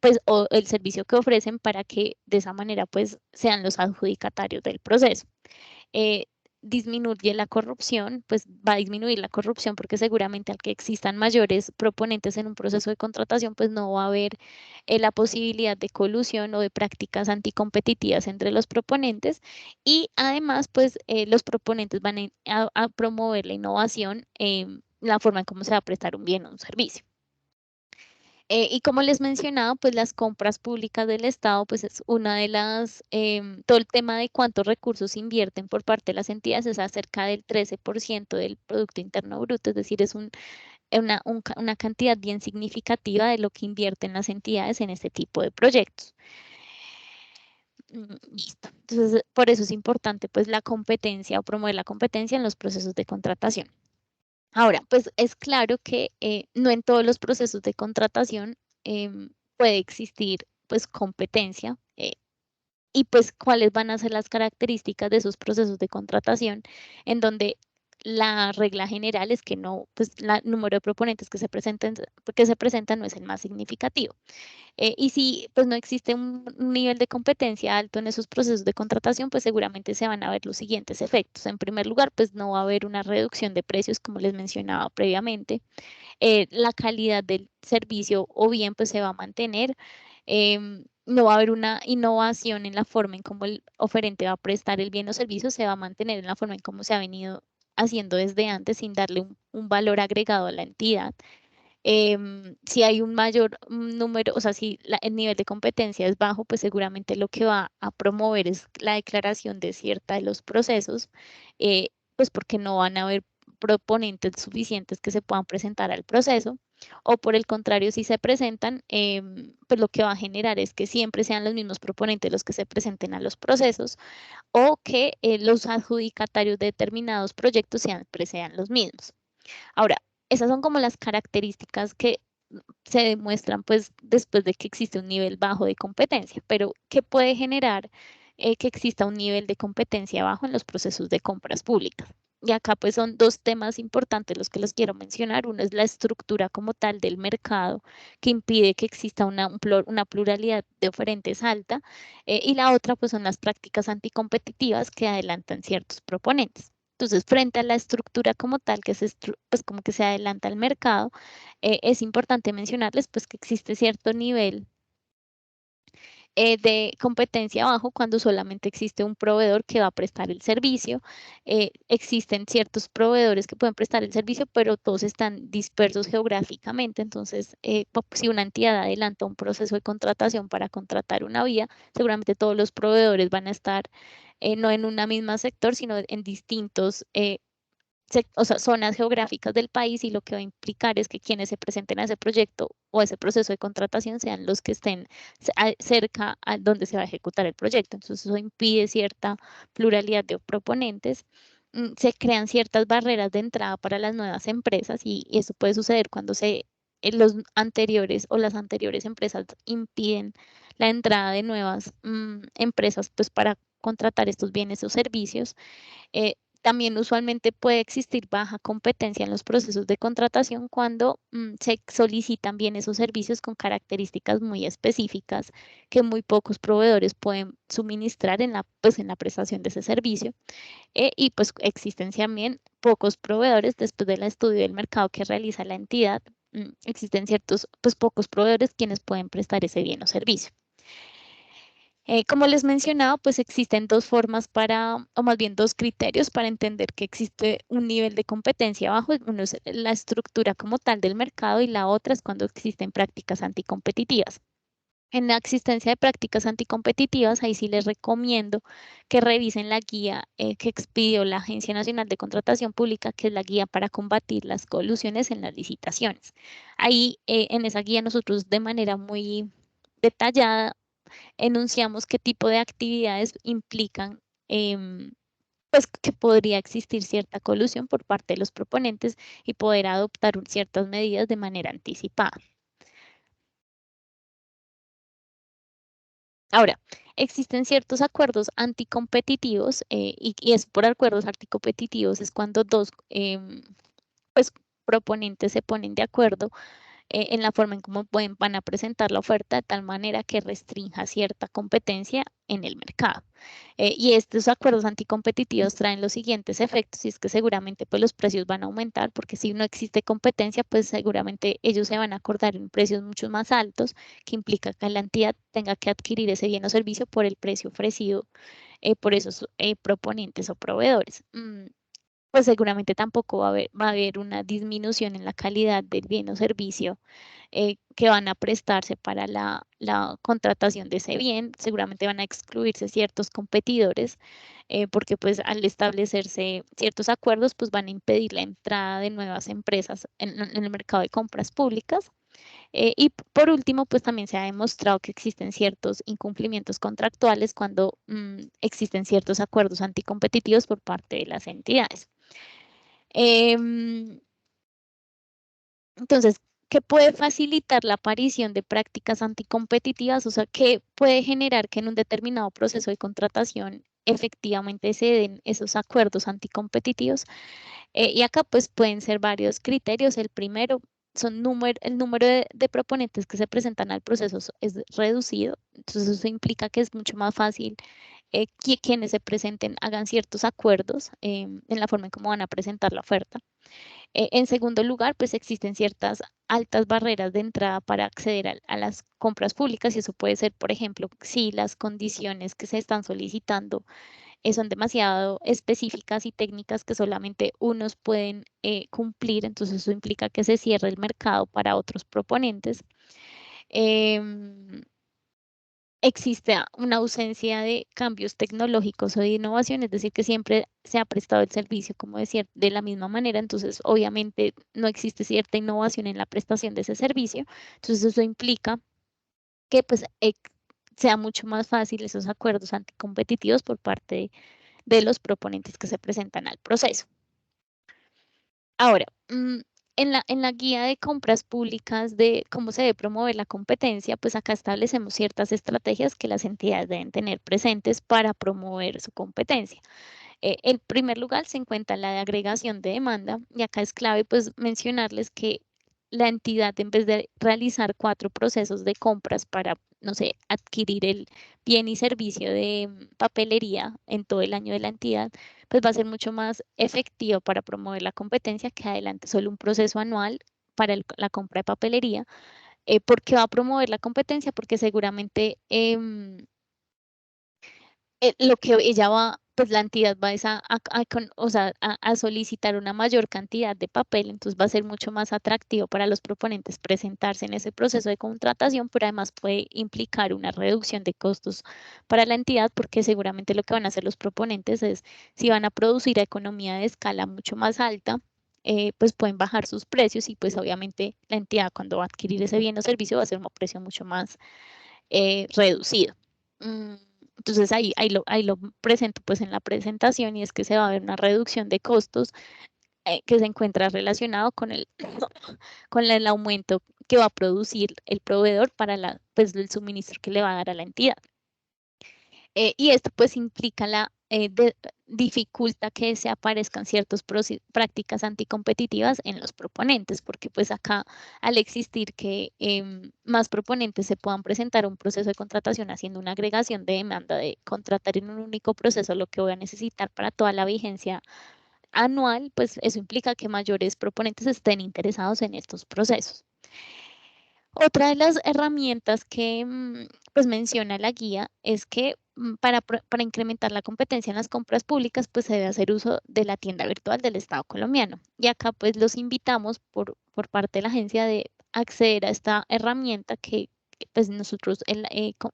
pues, o el servicio que ofrecen, para que de esa manera pues sean los adjudicatarios del proceso. Eh, disminuye la corrupción, pues va a disminuir la corrupción porque seguramente al que existan mayores proponentes en un proceso de contratación, pues no va a haber la posibilidad de colusión o de prácticas anticompetitivas entre los proponentes, y además pues los proponentes van a promover la innovación, la forma en cómo se va a prestar un bien o un servicio. Y como les mencionaba, pues las compras públicas del Estado, pues es una de las, todo el tema de cuántos recursos invierten por parte de las entidades es acerca del 13% del Producto Interno Bruto, es decir, es una cantidad bien significativa de lo que invierten las entidades en este tipo de proyectos. Listo. Entonces, por eso es importante pues la competencia o promover la competencia en los procesos de contratación. Ahora, pues es claro que no en todos los procesos de contratación puede existir pues competencia y pues cuáles van a ser las características de esos procesos de contratación en donde la regla general es que no, pues el número de proponentes que se presentan no es el más significativo. Y si pues no existe un nivel de competencia alto en esos procesos de contratación, pues seguramente se van a ver los siguientes efectos. En primer lugar, pues no va a haber una reducción de precios, como les mencionaba previamente. La calidad del servicio o bien pues se va a mantener. No va a haber una innovación en la forma en cómo el oferente va a prestar el bien o servicio, se va a mantener en la forma en cómo se ha venido haciendo desde antes sin darle un valor agregado a la entidad. Si hay un mayor número, o sea, si el nivel de competencia es bajo, pues seguramente lo que va a promover es la declaración desierta de los procesos, pues porque no van a haber proponentes suficientes que se puedan presentar al proceso, o por el contrario, si se presentan, pues lo que va a generar es que siempre sean los mismos proponentes los que se presenten a los procesos, o que los adjudicatarios de determinados proyectos sean los mismos. Ahora, esas son como las características que se demuestran pues después de que existe un nivel bajo de competencia, pero ¿qué puede generar que exista un nivel de competencia bajo en los procesos de compras públicas? Y acá pues son dos temas importantes los que les quiero mencionar. Uno es la estructura como tal del mercado que impide que exista una pluralidad de oferentes alta y la otra pues son las prácticas anticompetitivas que adelantan ciertos proponentes. Entonces, frente a la estructura como tal, pues como que se adelanta al mercado, es importante mencionarles pues que existe cierto nivel de competencia bajo cuando solamente existe un proveedor que va a prestar el servicio. Existen ciertos proveedores que pueden prestar el servicio, pero todos están dispersos geográficamente. Entonces, si una entidad adelanta un proceso de contratación para contratar una vía, seguramente todos los proveedores van a estar no en una misma sector, sino en distintos o sea, zonas geográficas del país y lo que va a implicar es que quienes se presenten a ese proyecto o a ese proceso de contratación sean los que estén cerca a donde se va a ejecutar el proyecto. Entonces, eso impide cierta pluralidad de proponentes. Se crean ciertas barreras de entrada para las nuevas empresas y eso puede suceder cuando los anteriores o las anteriores empresas impiden la entrada de nuevas empresas pues para contratar estos bienes o servicios. También usualmente puede existir baja competencia en los procesos de contratación cuando se solicitan bienes o servicios con características muy específicas que muy pocos proveedores pueden suministrar pues, en la prestación de ese servicio. Y pues existen también pocos proveedores después del estudio del mercado que realiza la entidad. Existen ciertos, pues pocos proveedores quienes pueden prestar ese bien o servicio. Como les mencionaba, pues existen dos formas o más bien dos criterios para entender que existe un nivel de competencia bajo. Uno es la estructura como tal del mercado y la otra es cuando existen prácticas anticompetitivas. En la existencia de prácticas anticompetitivas, ahí sí les recomiendo que revisen la guía que expidió la Agencia Nacional de Contratación Pública, que es la guía para combatir las colusiones en las licitaciones. Ahí en esa guía nosotros de manera muy detallada enunciamos qué tipo de actividades implican, pues que podría existir cierta colusión por parte de los proponentes y poder adoptar ciertas medidas de manera anticipada. Ahora, existen ciertos acuerdos anticompetitivos y es por acuerdos anticompetitivos es cuando dos pues, proponentes se ponen de acuerdo en la forma en cómo van a presentar la oferta de tal manera que restrinja cierta competencia en el mercado. Y estos acuerdos anticompetitivos traen los siguientes efectos y es que seguramente pues los precios van a aumentar porque si no existe competencia pues seguramente ellos se van a acordar en precios mucho más altos que implica que la entidad tenga que adquirir ese bien o servicio por el precio ofrecido por esos proponentes o proveedores. pues seguramente tampoco va a haber una disminución en la calidad del bien o servicio que van a prestarse para la contratación de ese bien. Seguramente van a excluirse ciertos competidores porque pues al establecerse ciertos acuerdos pues van a impedir la entrada de nuevas empresas en el mercado de compras públicas. Y por último, pues también se ha demostrado que existen ciertos incumplimientos contractuales cuando existen ciertos acuerdos anticompetitivos por parte de las entidades. Em, entonces, ¿qué puede facilitar la aparición de prácticas anticompetitivas? O sea, ¿qué puede generar que en un determinado proceso de contratación efectivamente se den esos acuerdos anticompetitivos? Y acá pues pueden ser varios criterios. El primero son el número de proponentes que se presentan al proceso es reducido. Entonces eso implica que es mucho más fácil que quienes se presenten hagan ciertos acuerdos en la forma en cómo van a presentar la oferta. En segundo lugar, pues existen ciertas altas barreras de entrada para acceder a las compras públicas y eso puede ser, por ejemplo, si las condiciones que se están solicitando son demasiado específicas y técnicas que solamente unos pueden cumplir, entonces eso implica que se cierre el mercado para otros proponentes. Em, Existe una ausencia de cambios tecnológicos o de innovación, es decir, que siempre se ha prestado el servicio, como decía, de la misma manera, entonces obviamente no existe cierta innovación en la prestación de ese servicio, entonces eso implica que pues sea mucho más fácil esos acuerdos anticompetitivos por parte de los proponentes que se presentan al proceso. Ahora, en la guía de compras públicas de cómo se debe promover la competencia, pues acá establecemos ciertas estrategias que las entidades deben tener presentes para promover su competencia. En primer lugar se encuentra la de agregación de demanda y acá es clave pues mencionarles que la entidad en vez de realizar 4 procesos de compras para, no sé, adquirir el bien y servicio de papelería en todo el año de la entidad, pues va a ser mucho más efectivo para promover la competencia que adelante solo un proceso anual para la compra de papelería. ¿Por qué va a promover la competencia? Porque seguramente lo que ella va, pues la entidad va es o sea, a solicitar una mayor cantidad de papel, entonces va a ser mucho más atractivo para los proponentes presentarse en ese proceso de contratación, pero además puede implicar una reducción de costos para la entidad, porque seguramente lo que van a hacer los proponentes es, si van a producir a economía de escala mucho más alta, pues pueden bajar sus precios y pues obviamente la entidad cuando va a adquirir ese bien o servicio va a ser un precio mucho más reducido. Mm, Entonces ahí lo presento pues en la presentación y es que se va a ver una reducción de costos que se encuentra relacionado con con el aumento que va a producir el proveedor para pues, el suministro que le va a dar a la entidad. Y esto pues implica dificulta que se aparezcan ciertas prácticas anticompetitivas en los proponentes, porque pues acá al existir que más proponentes se puedan presentar a un proceso de contratación haciendo una agregación de demanda de contratar en un único proceso lo que voy a necesitar para toda la vigencia anual, pues eso implica que mayores proponentes estén interesados en estos procesos. Otra de las herramientas que pues menciona la guía es que para incrementar la competencia en las compras públicas, pues se debe hacer uso de la tienda virtual del Estado colombiano. Y acá pues los invitamos por parte de la agencia de acceder a esta herramienta que, pues nosotros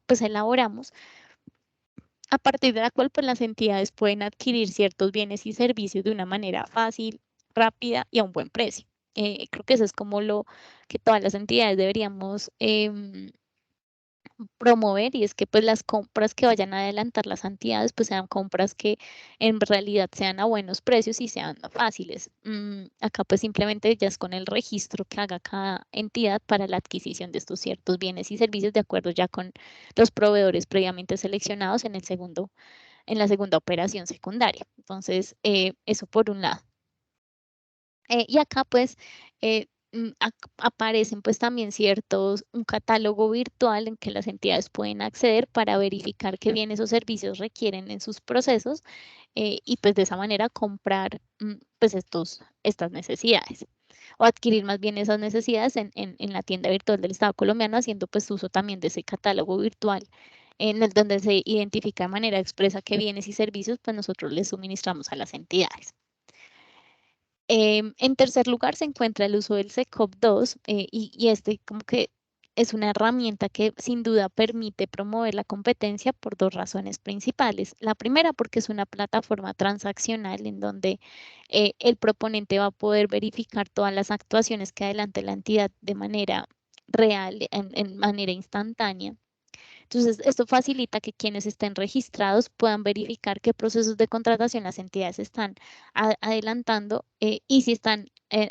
pues elaboramos, a partir de la cual pues las entidades pueden adquirir ciertos bienes y servicios de una manera fácil, rápida y a un buen precio. Creo que eso es como lo que todas las entidades deberíamos promover y es que pues las compras que vayan a adelantar las entidades pues sean compras que en realidad sean a buenos precios y sean fáciles. Acá pues simplemente ya es con el registro que haga cada entidad para la adquisición de estos ciertos bienes y servicios de acuerdo ya con los proveedores previamente seleccionados en la segunda operación secundaria. Entonces, eso por un lado. Y acá pues aparecen pues también un catálogo virtual en que las entidades pueden acceder para verificar qué bienes o servicios requieren en sus procesos y pues de esa manera comprar pues estas necesidades o adquirir más bien esas necesidades en la tienda virtual del Estado colombiano haciendo pues uso también de ese catálogo virtual en el donde se identifica de manera expresa qué bienes y servicios pues nosotros les suministramos a las entidades. En tercer lugar se encuentra el uso del SECOP-2 y este como que es una herramienta que sin duda permite promover la competencia por dos razones principales. La primera, porque es una plataforma transaccional en donde el proponente va a poder verificar todas las actuaciones que adelante la entidad de manera real, en manera instantánea. Entonces, esto facilita que quienes estén registrados puedan verificar qué procesos de contratación las entidades están adelantando y si están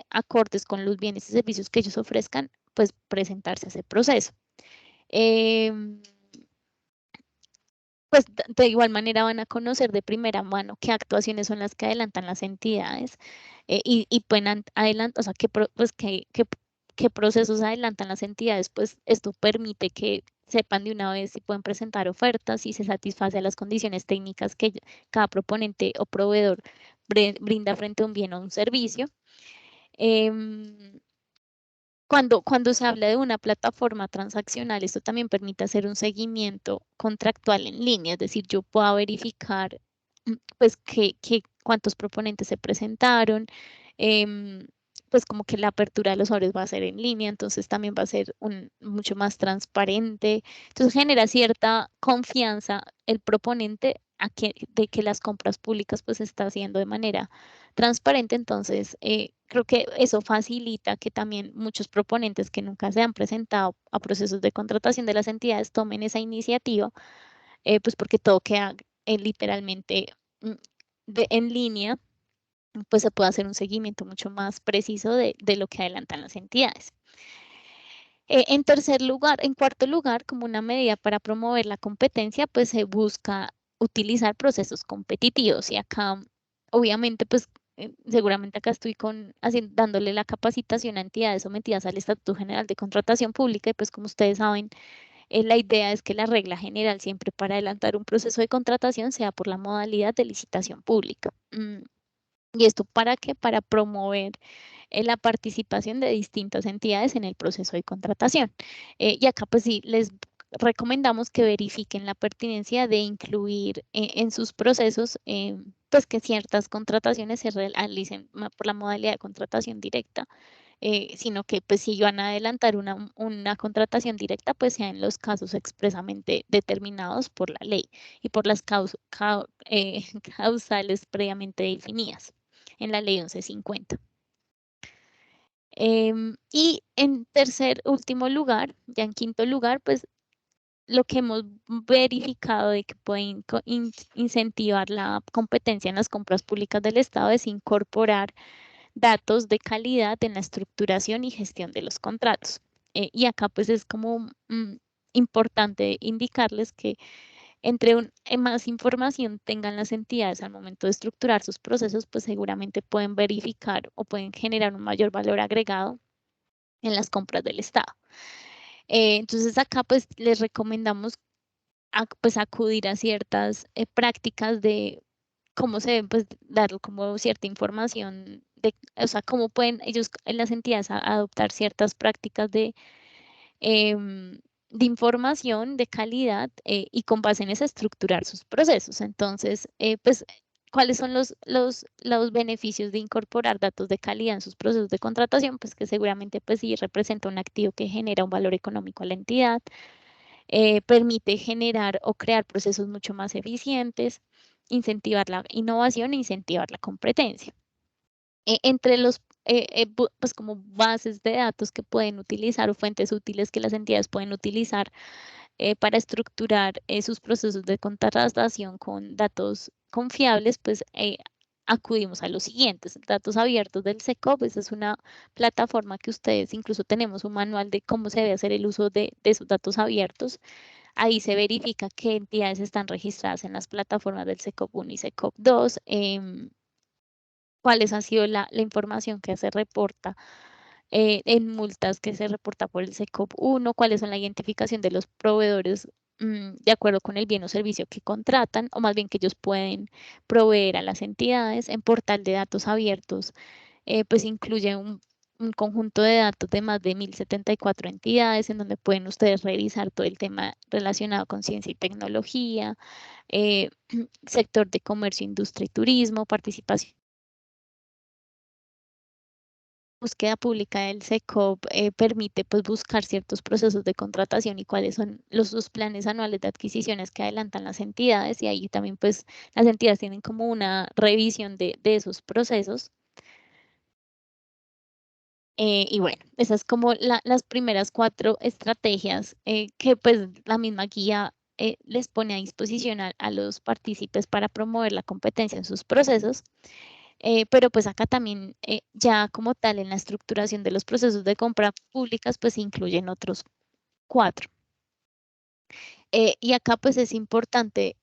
acordes con los bienes y servicios que ellos ofrezcan, pues presentarse a ese proceso. Em, pues de igual manera van a conocer de primera mano qué actuaciones son las que adelantan las entidades y pueden adelantar, o sea, qué procesos adelantan las entidades, pues esto permite que sepan de una vez si pueden presentar ofertas, si se satisface a las condiciones técnicas que cada proponente o proveedor brinda frente a un bien o un servicio. Em, cuando se habla de una plataforma transaccional, esto también permite hacer un seguimiento contractual en línea, es decir, yo puedo verificar pues cuántos proponentes se presentaron, em, pues como que la apertura de los sobres va a ser en línea, entonces también va a ser mucho más transparente. Entonces genera cierta confianza el proponente de que las compras públicas pues se está haciendo de manera transparente, entonces creo que eso facilita que también muchos proponentes que nunca se han presentado a procesos de contratación de las entidades tomen esa iniciativa, pues porque todo queda literalmente mm, en línea, pues se puede hacer un seguimiento mucho más preciso de lo que adelantan las entidades. En cuarto lugar, como una medida para promover la competencia, pues se busca utilizar procesos competitivos y acá, obviamente, pues seguramente acá estoy dándole la capacitación a entidades sometidas al Estatuto General de Contratación Pública y pues como ustedes saben, la idea es que la regla general siempre para adelantar un proceso de contratación sea por la modalidad de licitación pública. ¿Y esto para qué? Para promover la participación de distintas entidades en el proceso de contratación. Y acá pues sí, les recomendamos que verifiquen la pertinencia de incluir en sus procesos pues que ciertas contrataciones se realicen por la modalidad de contratación directa, sino que pues si van a adelantar una contratación directa, pues sea en los casos expresamente determinados por la ley y por las causales previamente definidas en la ley 1150. Y en último lugar, ya en quinto lugar, pues lo que hemos verificado de que puede incentivar la competencia en las compras públicas del Estado es incorporar datos de calidad en la estructuración y gestión de los contratos. Y acá pues es como importante indicarles que entre más información tengan las entidades al momento de estructurar sus procesos, pues seguramente pueden verificar o pueden generar un mayor valor agregado en las compras del Estado. Entonces acá pues les recomendamos pues acudir a ciertas prácticas de cómo se debe pues dar como cierta información de, o sea, cómo pueden ellos en las entidades adoptar ciertas prácticas de información de calidad y con base en eso estructurar sus procesos. Entonces, pues, ¿cuáles son los beneficios de incorporar datos de calidad en sus procesos de contratación? Pues que seguramente pues sí representa un activo que genera un valor económico a la entidad, permite generar o crear procesos mucho más eficientes, incentivar la innovación e incentivar la competencia. Entre los, pues como bases de datos que pueden utilizar o fuentes útiles que las entidades pueden utilizar para estructurar sus procesos de contratación con datos confiables, pues acudimos a los siguientes. Datos abiertos del SECOP, esa es una plataforma que ustedes, incluso tenemos un manual de cómo se debe hacer el uso de esos datos abiertos. Ahí se verifica qué entidades están registradas en las plataformas del SECOP 1 y SECOP 2, cuáles ha sido la información que se reporta en multas que se reporta por el SECOP 1, cuáles son la identificación de los proveedores de acuerdo con el bien o servicio que contratan, o más bien que ellos pueden proveer a las entidades. En portal de datos abiertos, pues incluye un conjunto de datos de más de 1074 entidades en donde pueden ustedes revisar todo el tema relacionado con ciencia y tecnología, eh, sector de comercio, industria y turismo, participación búsqueda pública del SECOP permite pues buscar ciertos procesos de contratación y cuáles son sus planes anuales de adquisiciones que adelantan las entidades, y ahí también pues las entidades tienen como una revisión de esos procesos. Y bueno, esas como las primeras 4 estrategias que pues la misma guía les pone a disposición a los partícipes para promover la competencia en sus procesos. Pero pues acá también ya como tal en la estructuración de los procesos de compra públicas pues se incluyen otros 4. Y acá pues es importante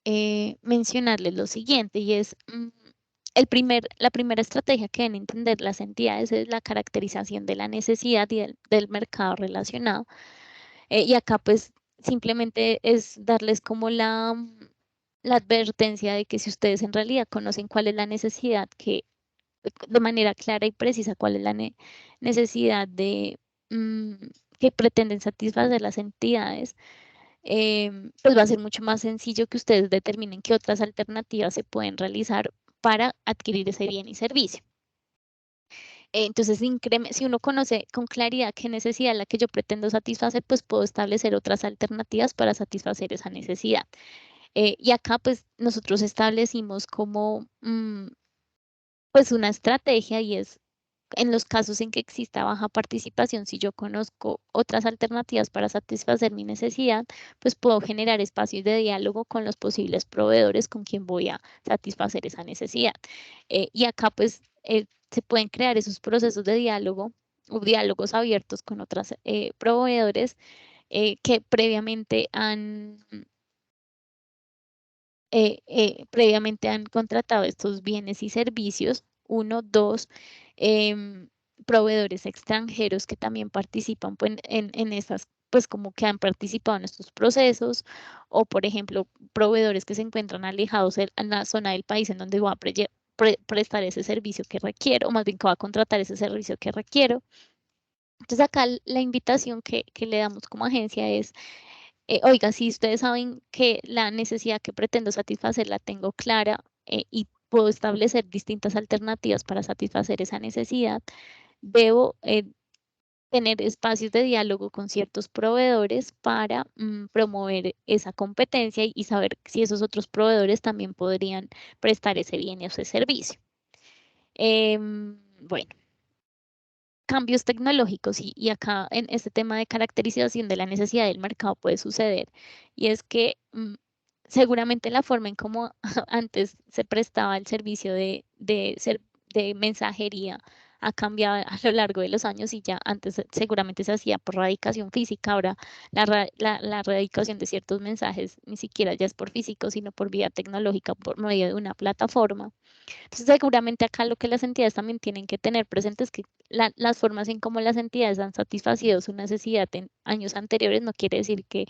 mencionarles lo siguiente, y es la primera estrategia que deben entender las entidades es la caracterización de la necesidad y del mercado relacionado. Y acá pues simplemente es darles como la advertencia de que si ustedes en realidad conocen cuál es la necesidad, que de manera clara y precisa cuál es la necesidad mm, que pretenden satisfacer las entidades, pues va a ser mucho más sencillo que ustedes determinen qué otras alternativas se pueden realizar para adquirir ese bien y servicio. Entonces, si uno conoce con claridad qué necesidad es la que yo pretendo satisfacer, pues puedo establecer otras alternativas para satisfacer esa necesidad. Y acá, pues, nosotros establecimos como, pues, una estrategia, y es en los casos en que exista baja participación, si yo conozco otras alternativas para satisfacer mi necesidad, pues puedo generar espacios de diálogo con los posibles proveedores con quien voy a satisfacer esa necesidad. Y acá pues se pueden crear esos procesos de diálogo o diálogos abiertos con otros proveedores que previamente han contratado estos bienes y servicios. Uno, dos, em, proveedores extranjeros que también participan pues, en estas, pues como que han participado en estos procesos, o por ejemplo, proveedores que se encuentran alejados en la zona del país en donde voy a prestar ese servicio que requiero, o más bien que voy a contratar ese servicio que requiero. Entonces acá la invitación que le damos como agencia es oiga, si ustedes saben que la necesidad que pretendo satisfacer la tengo clara y puedo establecer distintas alternativas para satisfacer esa necesidad, debo tener espacios de diálogo con ciertos proveedores para promover esa competencia y saber si esos otros proveedores también podrían prestar ese bien o ese servicio. Bueno, cambios tecnológicos, y acá en este tema de caracterización de la necesidad del mercado puede suceder, y es que seguramente la forma en cómo antes se prestaba el servicio de mensajería ha cambiado a lo largo de los años, y ya antes seguramente se hacía por radicación física. Ahora la radicación de ciertos mensajes ni siquiera ya es por físico, sino por vía tecnológica, por medio de una plataforma. Entonces, seguramente acá lo que las entidades también tienen que tener presente es que las formas en cómo las entidades han satisfacido su necesidad en años anteriores no quiere decir que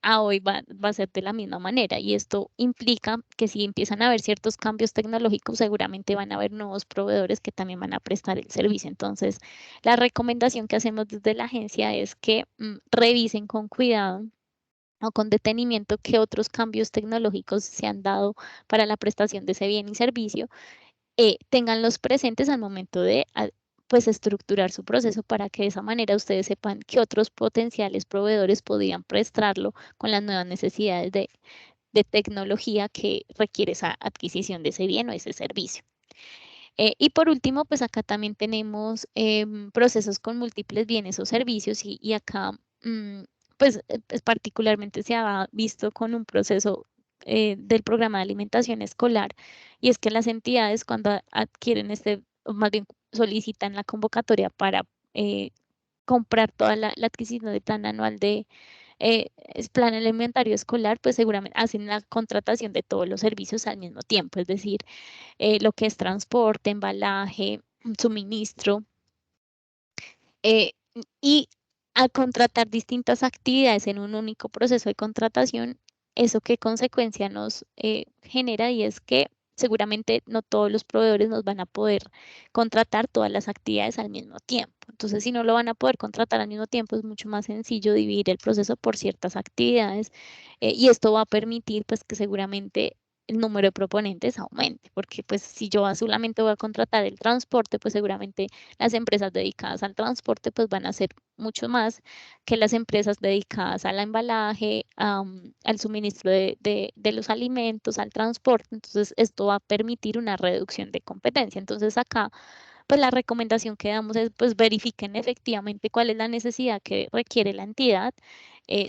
a hoy va a ser de la misma manera. Y esto implica que si empiezan a haber ciertos cambios tecnológicos, seguramente van a haber nuevos proveedores que también van a prestar el servicio. Entonces, la recomendación que hacemos desde la agencia es que revisen con cuidado o con detenimiento qué otros cambios tecnológicos se han dado para la prestación de ese bien y servicio, tenganlos presentes al momento de pues estructurar su proceso, para que de esa manera ustedes sepan qué otros potenciales proveedores podrían prestarlo con las nuevas necesidades de tecnología que requiere esa adquisición de ese bien o ese servicio. Y por último, pues acá también tenemos procesos con múltiples bienes o servicios, y acá pues particularmente se ha visto con un proceso del programa de alimentación escolar, y es que las entidades cuando adquieren o más bien solicitan la convocatoria para comprar toda la adquisición del plan anual es plan alimentario escolar, pues seguramente hacen la contratación de todos los servicios al mismo tiempo, es decir, lo que es transporte, embalaje, suministro, eh, y al contratar distintas actividades en un único proceso de contratación, ¿eso qué consecuencia nos genera? Y es que seguramente no todos los proveedores nos van a poder contratar todas las actividades al mismo tiempo. Entonces, si no lo van a poder contratar al mismo tiempo, es mucho más sencillo dividir el proceso por ciertas actividades, y esto va a permitir pues que seguramente el número de proponentes aumente, porque pues si yo solamente voy a contratar el transporte, pues seguramente las empresas dedicadas al transporte pues van a ser mucho más que las empresas dedicadas al embalaje, al suministro de los alimentos, al transporte. Entonces esto va a permitir una reducción de competencia. Entonces acá pues la recomendación que damos es pues verifiquen efectivamente cuál es la necesidad que requiere la entidad,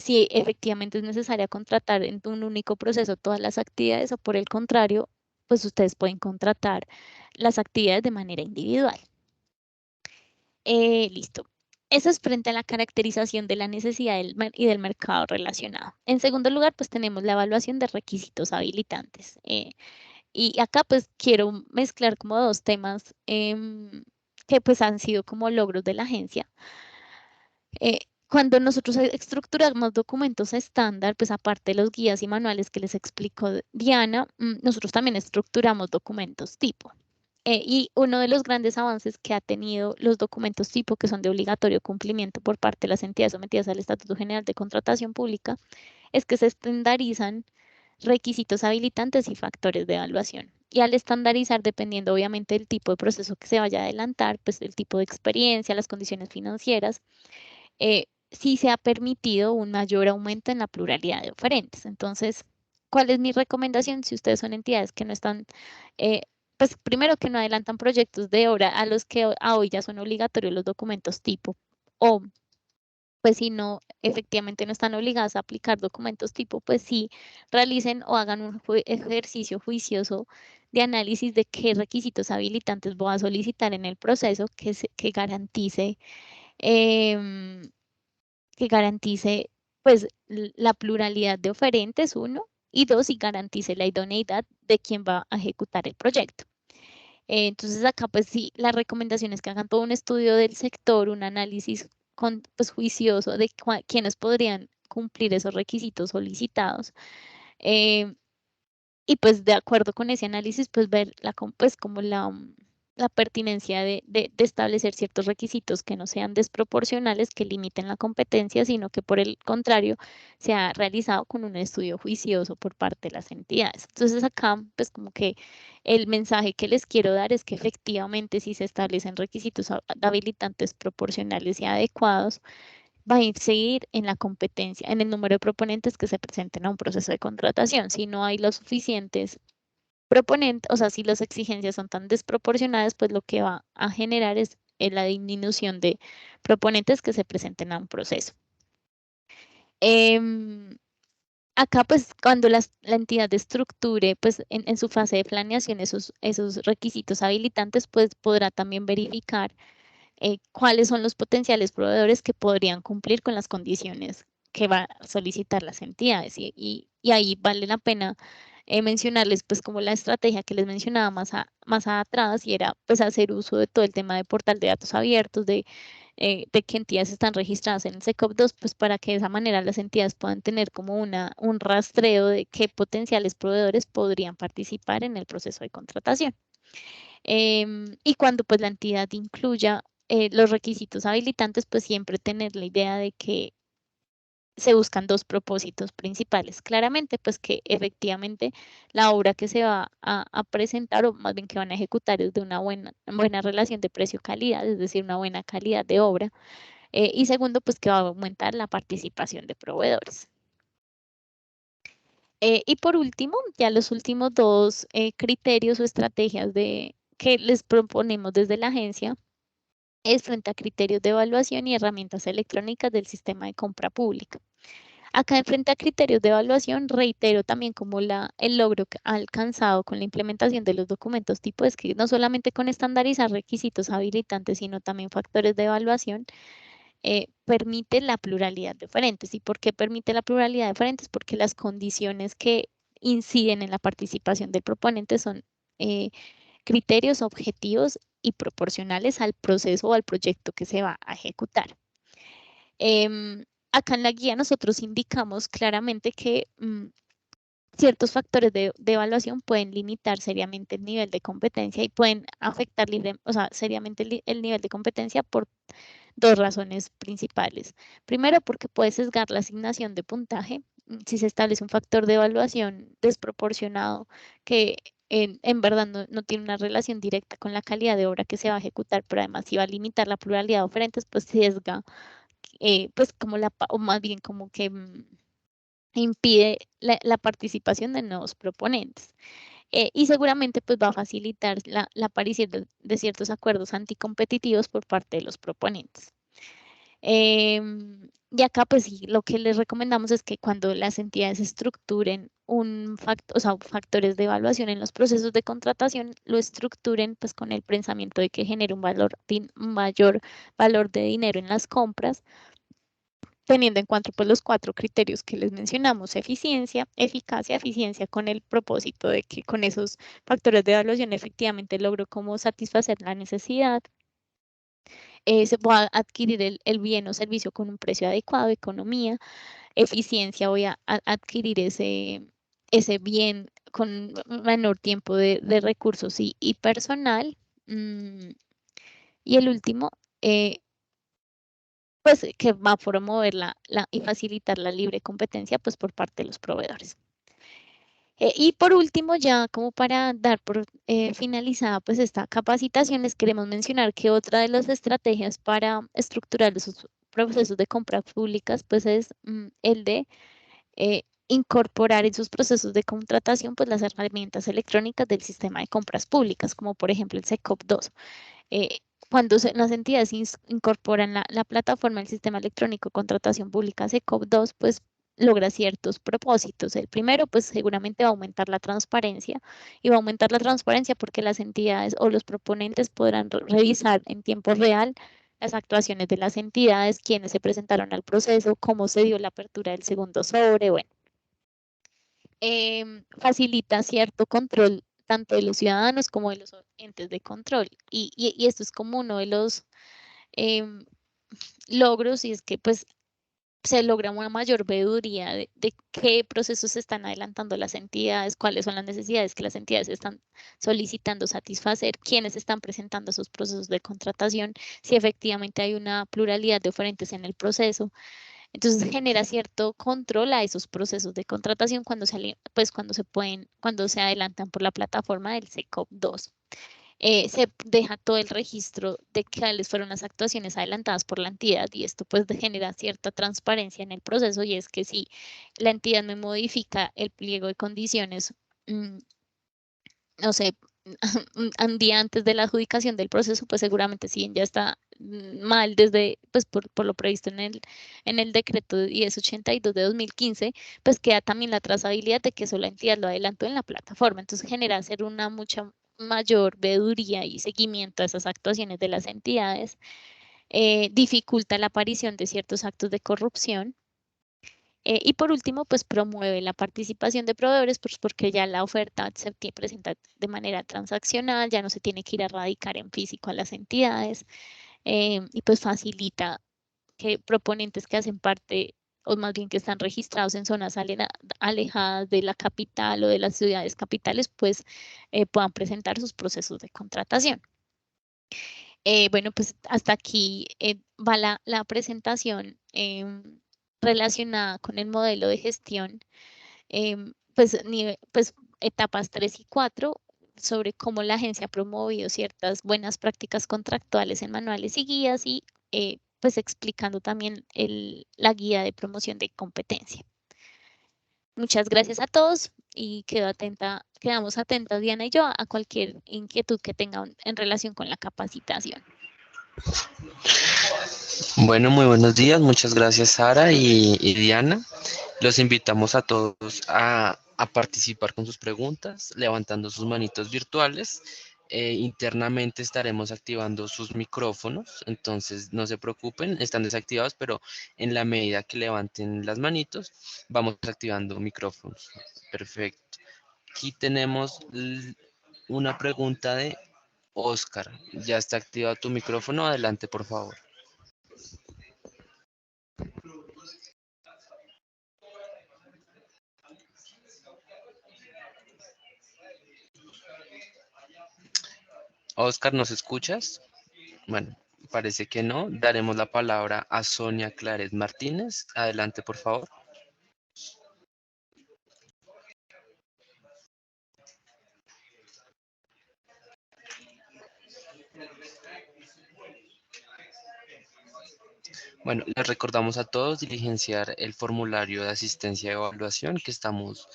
si efectivamente es necesaria contratar en un único proceso todas las actividades o por el contrario, pues ustedes pueden contratar las actividades de manera individual. Listo. Eso es frente a la caracterización de la necesidad y del mercado relacionado. En segundo lugar, pues tenemos la evaluación de requisitos habilitantes. Y acá pues quiero mezclar como dos temas que pues han sido como logros de la agencia. Cuando nosotros estructuramos documentos estándar, pues aparte de los guías y manuales que les explicó Diana, nosotros también estructuramos documentos tipo. Y uno de los grandes avances que ha tenido los documentos tipo, que son de obligatorio cumplimiento por parte de las entidades sometidas al Estatuto General de Contratación Pública, es que se estandarizan requisitos habilitantes y factores de evaluación. Y al estandarizar, dependiendo obviamente del tipo de proceso que se vaya a adelantar, pues el tipo de experiencia, las condiciones financieras, sí se ha permitido un mayor aumento en la pluralidad de oferentes. Entonces, ¿cuál es mi recomendación si ustedes son entidades que no están, eh, pues primero que no adelantan proyectos de obra a los que a hoy ya son obligatorios los documentos tipo, o pues si no, efectivamente no están obligadas a aplicar documentos tipo, pues sí realicen o hagan un ejercicio juicioso de análisis de qué requisitos habilitantes voy a solicitar en el proceso que garantice, em, pues la pluralidad de oferentes, uno, y dos, y garantice la idoneidad de quien va a ejecutar el proyecto. Entonces acá pues sí, la recomendación es que hagan todo un estudio del sector, un análisis pues, juicioso de quiénes podrían cumplir esos requisitos solicitados. eh, y pues de acuerdo con ese análisis, pues ver pues como la pertinencia de establecer ciertos requisitos que no sean desproporcionales, que limiten la competencia, sino que por el contrario se ha realizado con un estudio juicioso por parte de las entidades. Entonces acá, pues como que el mensaje que les quiero dar es que efectivamente si se establecen requisitos habilitantes proporcionales y adecuados, va a seguir en la competencia, en el número de proponentes que se presenten a un proceso de contratación. Si no hay los suficientes proponentes, o sea, si las exigencias son tan desproporcionadas, pues lo que va a generar es la disminución de proponentes que se presenten a un proceso. Em, Acá, pues, cuando la entidad estructure, pues, en su fase de planeación esos requisitos habilitantes, pues, podrá también verificar cuáles son los potenciales proveedores que podrían cumplir con las condiciones que va a solicitar las entidades. Y ahí vale la pena mencionarles, pues, como la estrategia que les mencionaba más atrás, y era, pues, hacer uso de todo el tema de portal de datos abiertos, de qué entidades están registradas en el SECOP 2, pues, para que de esa manera las entidades puedan tener como un rastreo de qué potenciales proveedores podrían participar en el proceso de contratación. Y cuando pues la entidad incluya los requisitos habilitantes, pues siempre tener la idea de que se buscan dos propósitos principales. Claramente, pues que efectivamente la obra que se va a presentar, o más bien que van a ejecutar, es de una buena relación de precio-calidad, es decir, una buena calidad de obra. Y segundo, pues que va a aumentar la participación de proveedores. Y por último, ya los últimos dos criterios o estrategias que les proponemos desde la agencia es frente a criterios de evaluación y herramientas electrónicas del sistema de compra pública. Acá en frente a criterios de evaluación, reitero también como el logro que ha alcanzado con la implementación de los documentos tipo es que no solamente con estandarizar requisitos habilitantes, sino también factores de evaluación, permite la pluralidad de oferentes. ¿Y por qué permite la pluralidad de oferentes? Porque las condiciones que inciden en la participación del proponente son criterios objetivos y proporcionales al proceso o al proyecto que se va a ejecutar. Acá en la guía nosotros indicamos claramente que ciertos factores de evaluación pueden limitar seriamente el nivel de competencia y pueden afectar seriamente el nivel de competencia por dos razones principales. Primero, porque puede sesgar la asignación de puntaje, si se establece un factor de evaluación desproporcionado que en verdad no tiene una relación directa con la calidad de obra que se va a ejecutar, pero además si va a limitar la pluralidad de oferentes, pues sesga, pues como o más bien como que impide la participación de nuevos proponentes. Y seguramente pues va a facilitar la aparición de ciertos acuerdos anticompetitivos por parte de los proponentes. Y acá, pues sí, lo que les recomendamos es que cuando las entidades estructuren o sea, factores de evaluación en los procesos de contratación, lo estructuren pues con el pensamiento de que genere un mayor valor de dinero en las compras, teniendo en cuenta pues los 4 criterios que les mencionamos: eficiencia, eficacia, eficiencia con el propósito de que con esos factores de evaluación efectivamente logro como satisfacer la necesidad, se pueda adquirir el bien o servicio con un precio adecuado, economía, eficiencia, voy a adquirir ese bien con menor tiempo de recursos y personal. Y el último, pues que va a promover y facilitar la libre competencia pues por parte de los proveedores. Y por último, ya como para dar por finalizada pues esta capacitación, les queremos mencionar que otra de las estrategias para estructurar esos procesos de compras públicas pues es el de incorporar en sus procesos de contratación pues las herramientas electrónicas del sistema de compras públicas, como por ejemplo el SECOP2. Eh, cuando las entidades incorporan la plataforma del sistema electrónico de contratación pública SECOP2, pues logra ciertos propósitos. El primero, pues seguramente va a aumentar la transparencia, y va a aumentar la transparencia porque las entidades o los proponentes podrán revisar en tiempo real las actuaciones de las entidades, quienes se presentaron al proceso, cómo se dio la apertura del segundo sobre, bueno. Facilita cierto control tanto de los ciudadanos como de los entes de control. Y esto es como uno de los em, logros, y es que pues se logra una mayor veeduría de qué procesos se están adelantando las entidades, cuáles son las necesidades que las entidades están solicitando satisfacer, quiénes están presentando esos procesos de contratación, si efectivamente hay una pluralidad de oferentes en el proceso. Entonces genera cierto control a esos procesos de contratación cuando se adelantan por la plataforma del SECOP2. Se deja todo el registro de cuáles fueron las actuaciones adelantadas por la entidad, y esto pues genera cierta transparencia en el proceso, y es que si la entidad me modifica el pliego de condiciones, no sé, un día antes de la adjudicación del proceso, pues seguramente si bien ya está mal desde, pues por lo previsto en el decreto 1082 de 2015, pues queda también la trazabilidad de que eso la entidad lo adelantó en la plataforma. Entonces genera hacer una mucha mayor veeduría y seguimiento a esas actuaciones de las entidades, dificulta la aparición de ciertos actos de corrupción. Y por último, pues promueve la participación de proveedores, pues porque ya la oferta se presenta de manera transaccional, ya no se tiene que ir a radicar en físico a las entidades, y pues facilita que proponentes que hacen parte, o más bien que están registrados en zonas alejadas de la capital o de las ciudades capitales, pues puedan presentar sus procesos de contratación. Bueno, pues hasta aquí va la presentación relacionada con el modelo de gestión, pues etapas 3 y 4, sobre cómo la agencia ha promovido ciertas buenas prácticas contractuales en manuales y guías, y pues explicando también la guía de promoción de competencia. Muchas gracias a todos y quedamos atentas, Diana y yo, a cualquier inquietud que tengan en relación con la capacitación. Bueno, muy buenos días. Muchas gracias, Sara y Diana. Los invitamos a todos a participar con sus preguntas, levantando sus manitos virtuales. Internamente estaremos activando sus micrófonos, entonces no se preocupen, están desactivados, pero en la medida que levanten las manitos, vamos activando micrófonos. Perfecto. Aquí tenemos una pregunta de Oscar. Ya está activado tu micrófono. Adelante, por favor. Oscar, ¿nos escuchas? Bueno, parece que no. Daremos la palabra a Sonia Claret Martínez. Adelante, por favor. Bueno, les recordamos a todos diligenciar el formulario de asistencia y evaluación que estamos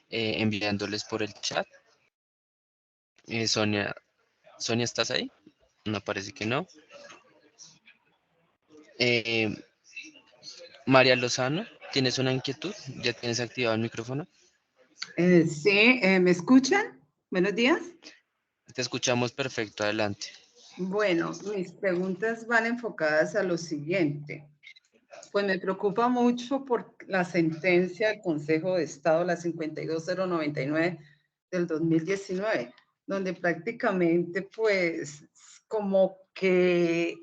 enviándoles por el chat. Sonia, Sonia, ¿estás ahí? No, parece que no. Eh, María Lozano, ¿tienes una inquietud? ¿Ya tienes activado el micrófono? Sí, ¿me escuchan? Buenos días. Te escuchamos perfecto, adelante. Bueno, mis preguntas van enfocadas a lo siguiente. Pues me preocupa mucho por la sentencia del Consejo de Estado, la 52099 del 2019, donde prácticamente pues como que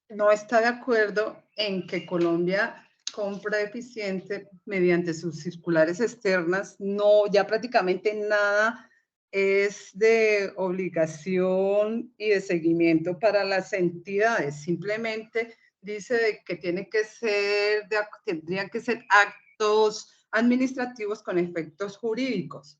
no está de acuerdo en que Colombia compra eficiente mediante sus circulares externas, no, ya prácticamente nada es de obligación y de seguimiento para las entidades, simplemente dice que tiene que ser, tendrían que ser actos administrativos con efectos jurídicos.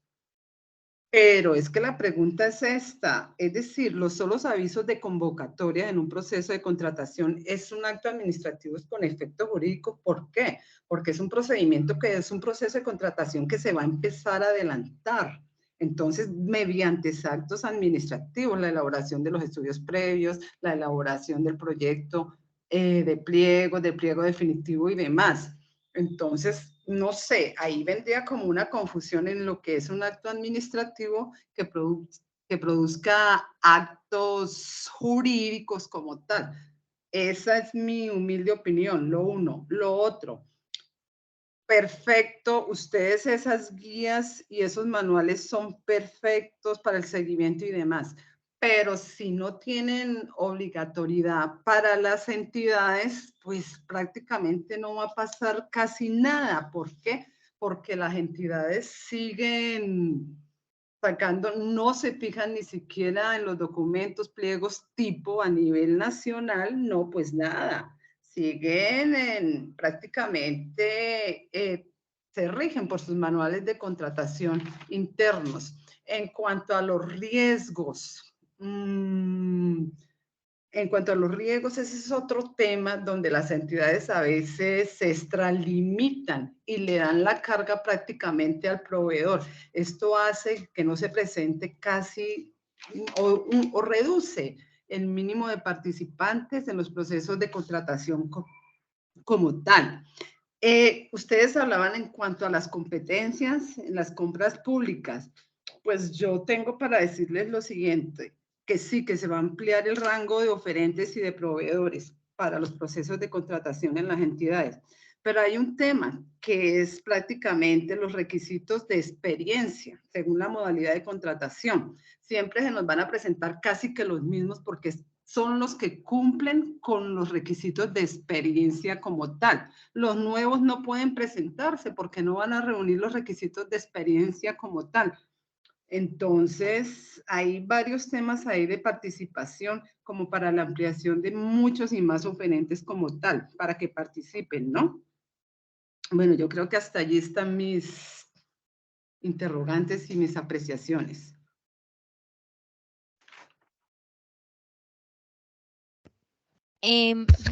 Pero es que la pregunta es esta, es decir, los solos avisos de convocatoria en un proceso de contratación es un acto administrativo con efecto jurídico. ¿Por qué? Porque es un procedimiento que es un proceso de contratación que se va a empezar a adelantar. Entonces, mediante actos administrativos, la elaboración de los estudios previos, la elaboración del proyecto de pliego definitivo y demás. Entonces, no sé, ahí vendría como una confusión en lo que es un acto administrativo que produzca actos jurídicos como tal. Esa es mi humilde opinión, lo uno. Lo otro, perfecto, ustedes esas guías y esos manuales son perfectos para el seguimiento y demás, pero si no tienen obligatoriedad para las entidades, pues prácticamente no va a pasar casi nada. ¿Por qué? Porque las entidades siguen sacando, no se fijan ni siquiera en los documentos, pliegos tipo a nivel nacional, no, pues nada. Siguen prácticamente, se rigen por sus manuales de contratación internos. En cuanto a los riesgos, ese es otro tema donde las entidades a veces se extralimitan y le dan la carga prácticamente al proveedor. Esto hace que no se presente casi o reduce el mínimo de participantes en los procesos de contratación como tal. Ustedes hablaban en cuanto a las competencias en las compras públicas. Pues yo tengo para decirles lo siguiente, que sí, que se va a ampliar el rango de oferentes y de proveedores para los procesos de contratación en las entidades. Pero hay un tema que es prácticamente los requisitos de experiencia, según la modalidad de contratación. Siempre se nos van a presentar casi que los mismos porque son los que cumplen con los requisitos de experiencia como tal. Los nuevos no pueden presentarse porque no van a reunir los requisitos de experiencia como tal. Entonces, hay varios temas ahí de participación como para la ampliación de muchos y más oferentes como tal, para que participen, ¿no? Bueno, yo creo que hasta allí están mis interrogantes y mis apreciaciones.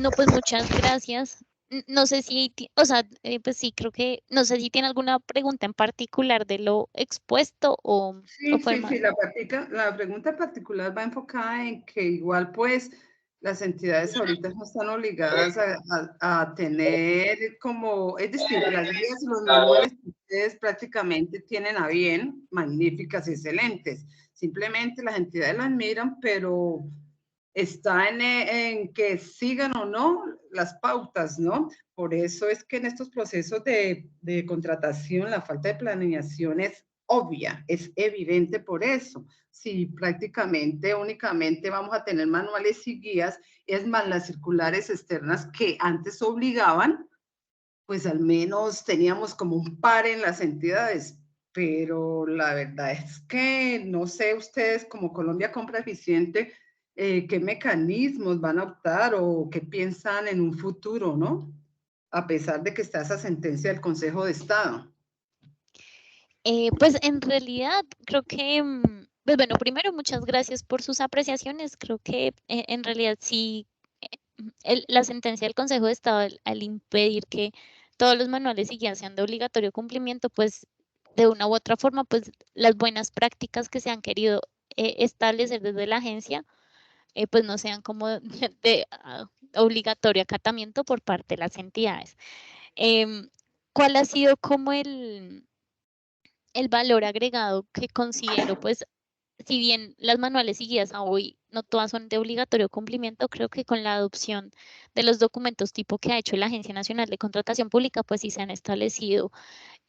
No, pues muchas gracias. No sé si, o sea, pues sí, creo que, no sé si tiene alguna pregunta en particular de lo expuesto o fue más. Sí, la pregunta particular va enfocada en que igual pues las entidades ahorita no están obligadas a tener como, es decir, las guías y los manuales que ustedes prácticamente tienen a bien, magníficas, excelentes. Simplemente las entidades las miran, pero está en que sigan o no las pautas, ¿no? Por eso es que en estos procesos de contratación la falta de planeación es obvia, es evidente por eso. Si prácticamente únicamente vamos a tener manuales y guías, es más las circulares externas que antes obligaban, pues al menos teníamos como un par en las entidades, pero la verdad es que no sé ustedes como Colombia Compra Eficiente, qué mecanismos van a optar o qué piensan en un futuro, ¿no? A pesar de que está esa sentencia del Consejo de Estado. Pues en realidad creo que, pues bueno, primero muchas gracias por sus apreciaciones. Creo que en realidad sí, la sentencia del Consejo de Estado al impedir que todos los manuales y guías sean de obligatorio cumplimiento, pues de una u otra forma, pues las buenas prácticas que se han querido establecer desde la agencia, pues no sean como de obligatorio acatamiento por parte de las entidades. ¿Cuál ha sido como el valor agregado que considero? Pues si bien las manuales y guías a hoy no todas son de obligatorio cumplimiento, creo que con la adopción de los documentos tipo que ha hecho la Agencia Nacional de Contratación Pública, pues sí se han establecido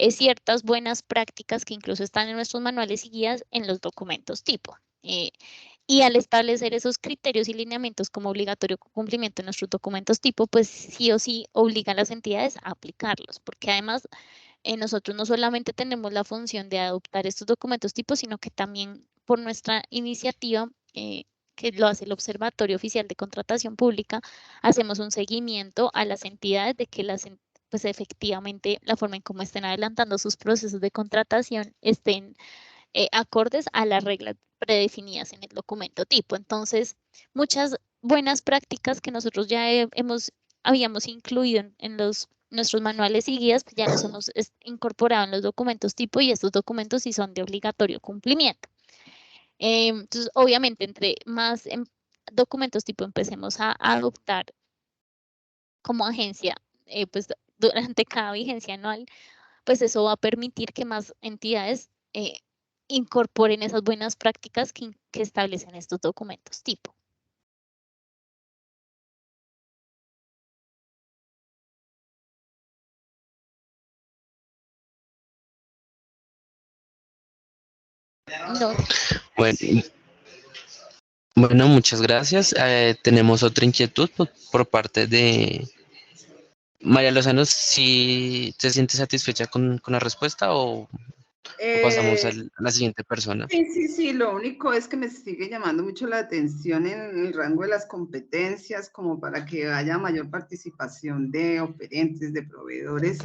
ciertas buenas prácticas que incluso están en nuestros manuales y guías en los documentos tipo. Y al establecer esos criterios y lineamientos como obligatorio cumplimiento en nuestros documentos tipo, pues sí o sí obliga a las entidades a aplicarlos, porque además nosotros no solamente tenemos la función de adoptar estos documentos tipo, sino que también por nuestra iniciativa, que lo hace el Observatorio Oficial de Contratación Pública, hacemos un seguimiento a las entidades de que pues efectivamente la forma en cómo estén adelantando sus procesos de contratación estén acordes a las reglas predefinidas en el documento tipo. Entonces, muchas buenas prácticas que nosotros ya habíamos incluido en nuestros manuales y guías, pues ya los hemos incorporado en los documentos tipo y estos documentos sí son de obligatorio cumplimiento. Entonces, obviamente, entre más documentos tipo empecemos a adoptar como agencia, pues durante cada vigencia anual, pues eso va a permitir que más entidades incorporen esas buenas prácticas que establecen estos documentos tipo. No, Bueno, bueno, muchas gracias. Tenemos otra inquietud por parte de María Lozano. ¿Si se siente satisfecha con la respuesta o pasamos a la siguiente persona? Sí, lo único es que me sigue llamando mucho la atención en el rango de las competencias, como para que haya mayor participación de oferentes, de proveedores.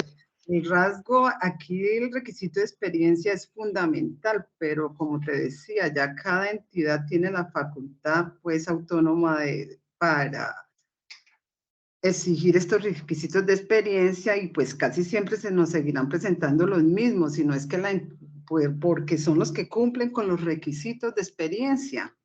El rasgo, aquí el requisito de experiencia es fundamental, pero como te decía, ya cada entidad tiene la facultad pues autónoma para exigir estos requisitos de experiencia y pues casi siempre se nos seguirán presentando los mismos, si no es que porque son los que cumplen con los requisitos de experiencia.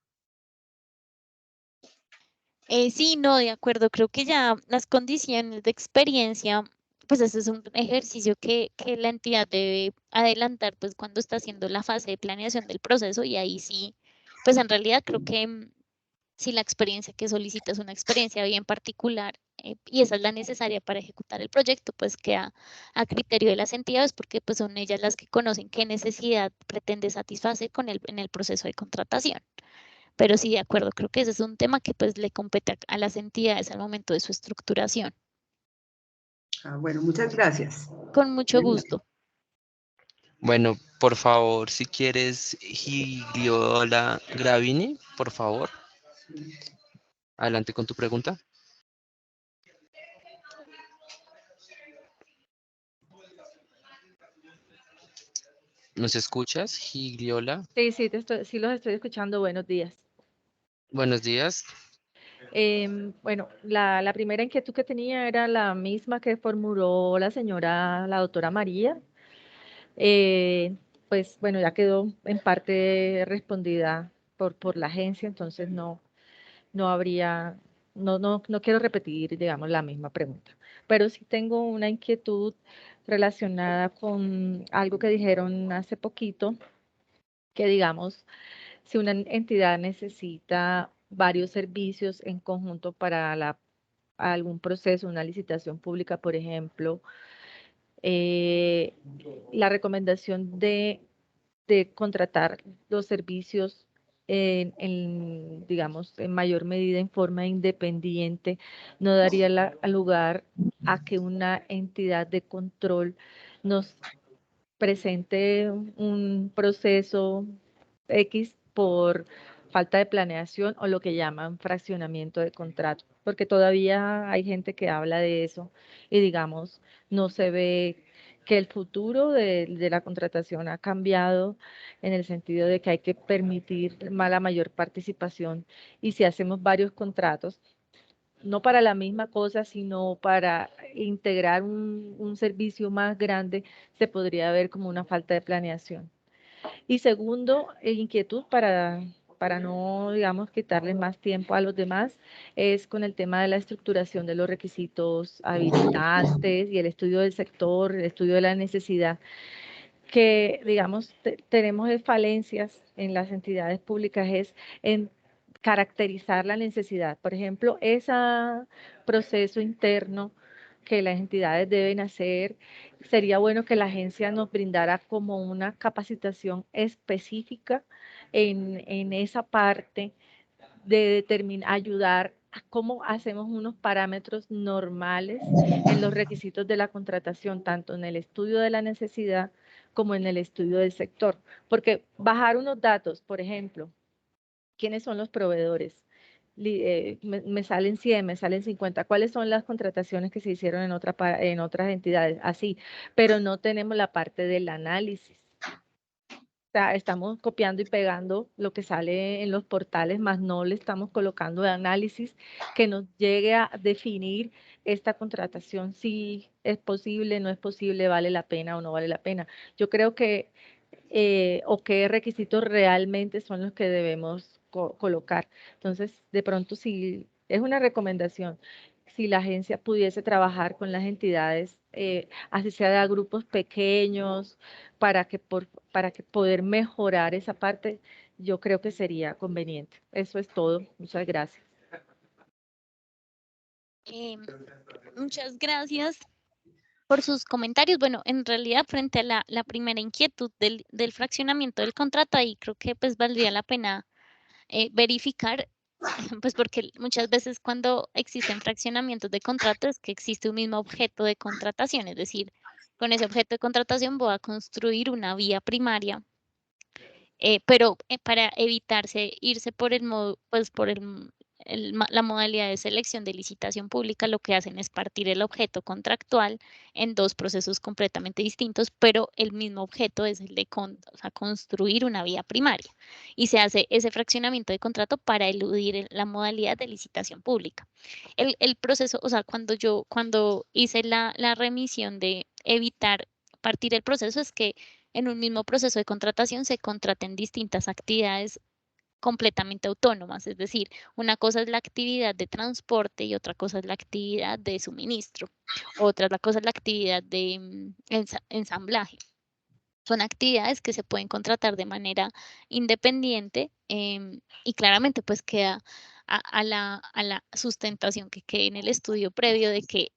Sí, no, de acuerdo. Creo que ya las condiciones de experiencia, pues ese es un ejercicio que la entidad debe adelantar, pues cuando está haciendo la fase de planeación del proceso y ahí sí, pues en realidad creo que si la experiencia que solicita es una experiencia bien particular y esa es la necesaria para ejecutar el proyecto, pues queda a criterio de las entidades porque pues son ellas las que conocen qué necesidad pretende satisfacer en el proceso de contratación. Pero sí, de acuerdo, creo que ese es un tema que pues le compete a las entidades al momento de su estructuración. Bueno, muchas gracias. Con mucho gusto. Bueno, por favor, si quieres, Gigliola Gravini, por favor, adelante con tu pregunta. ¿Nos escuchas, Gigliola? Sí, sí los estoy escuchando. Buenos días. Buenos días. Bueno, la primera inquietud que tenía era la misma que formuló la doctora María. Pues bueno, ya quedó en parte respondida por la agencia, entonces no habría, no quiero repetir, digamos, la misma pregunta. Pero sí tengo una inquietud relacionada con algo que dijeron hace poquito, que digamos, si una entidad necesita varios servicios en conjunto para algún proceso, una licitación pública, por ejemplo, la recomendación de contratar los servicios digamos, en mayor medida en forma independiente, no daría lugar a que una entidad de control nos presente un proceso X por falta de planeación o lo que llaman fraccionamiento de contrato, porque todavía hay gente que habla de eso y digamos, no se ve que el futuro de la contratación ha cambiado en el sentido de que hay que permitir la mayor participación y si hacemos varios contratos, no para la misma cosa, sino para integrar un servicio más grande, se podría ver como una falta de planeación. Y segundo, inquietud para no, digamos, quitarle más tiempo a los demás, es con el tema de la estructuración de los requisitos habilitantes y el estudio del sector, el estudio de la necesidad, que, digamos, tenemos falencias en las entidades públicas, es en caracterizar la necesidad. Por ejemplo, ese proceso interno que las entidades deben hacer, sería bueno que la agencia nos brindara como una capacitación específica en esa parte de determinar, ayudar a cómo hacemos unos parámetros normales en los requisitos de la contratación, tanto en el estudio de la necesidad como en el estudio del sector. Porque bajar unos datos, por ejemplo, ¿quiénes son los proveedores? Me salen 100, me salen 50. ¿Cuáles son las contrataciones que se hicieron en otras entidades? Así, pero no tenemos la parte del análisis. O sea, estamos copiando y pegando lo que sale en los portales, más no le estamos colocando de análisis que nos llegue a definir esta contratación, si es posible, no es posible, vale la pena o no vale la pena. Yo creo que, o qué requisitos realmente son los que debemos colocar. Entonces, de pronto, si es una recomendación, si la agencia pudiese trabajar con las entidades, así sea de grupos pequeños, para que poder mejorar esa parte, yo creo que sería conveniente. Eso es todo. Muchas gracias. Muchas gracias por sus comentarios. Bueno, en realidad, frente a la primera inquietud del fraccionamiento del contrato, ahí creo que pues valdría la pena verificar, pues porque muchas veces cuando existen fraccionamientos de contrato es que existe un mismo objeto de contratación, es decir, con ese objeto de contratación voy a construir una vía primaria, pero para evitarse irse por el modo, pues por la modalidad de selección de licitación pública, lo que hacen es partir el objeto contractual en dos procesos completamente distintos, pero el mismo objeto es el de o sea, construir una vía primaria. Y se hace ese fraccionamiento de contrato para eludir la modalidad de licitación pública. El proceso, o sea, cuando hice la remisión de evitar partir el proceso, es que en un mismo proceso de contratación se contraten distintas actividades completamente autónomas, es decir, una cosa es la actividad de transporte y otra cosa es la actividad de suministro, otra cosa es la actividad de ensamblaje. Son actividades que se pueden contratar de manera independiente y claramente pues queda a la sustentación que quede en el estudio previo de que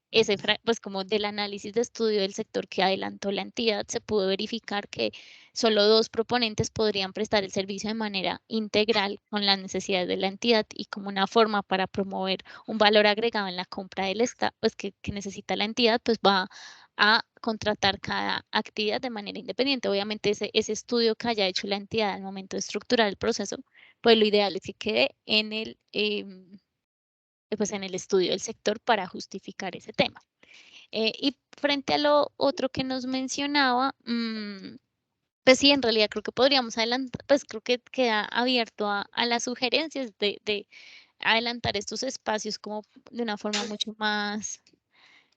pues como del análisis de estudio del sector que adelantó la entidad, se pudo verificar que solo 2 proponentes podrían prestar el servicio de manera integral con las necesidades de la entidad y como una forma para promover un valor agregado en la compra del Estado, pues que necesita la entidad, pues va a contratar cada actividad de manera independiente. Obviamente ese estudio que haya hecho la entidad al momento de estructurar el proceso, pues lo ideal es que quede pues en el estudio del sector para justificar ese tema. Y frente a lo otro que nos mencionaba, pues sí, en realidad creo que podríamos adelantar, pues creo que queda abierto a las sugerencias de adelantar estos espacios como de una forma mucho más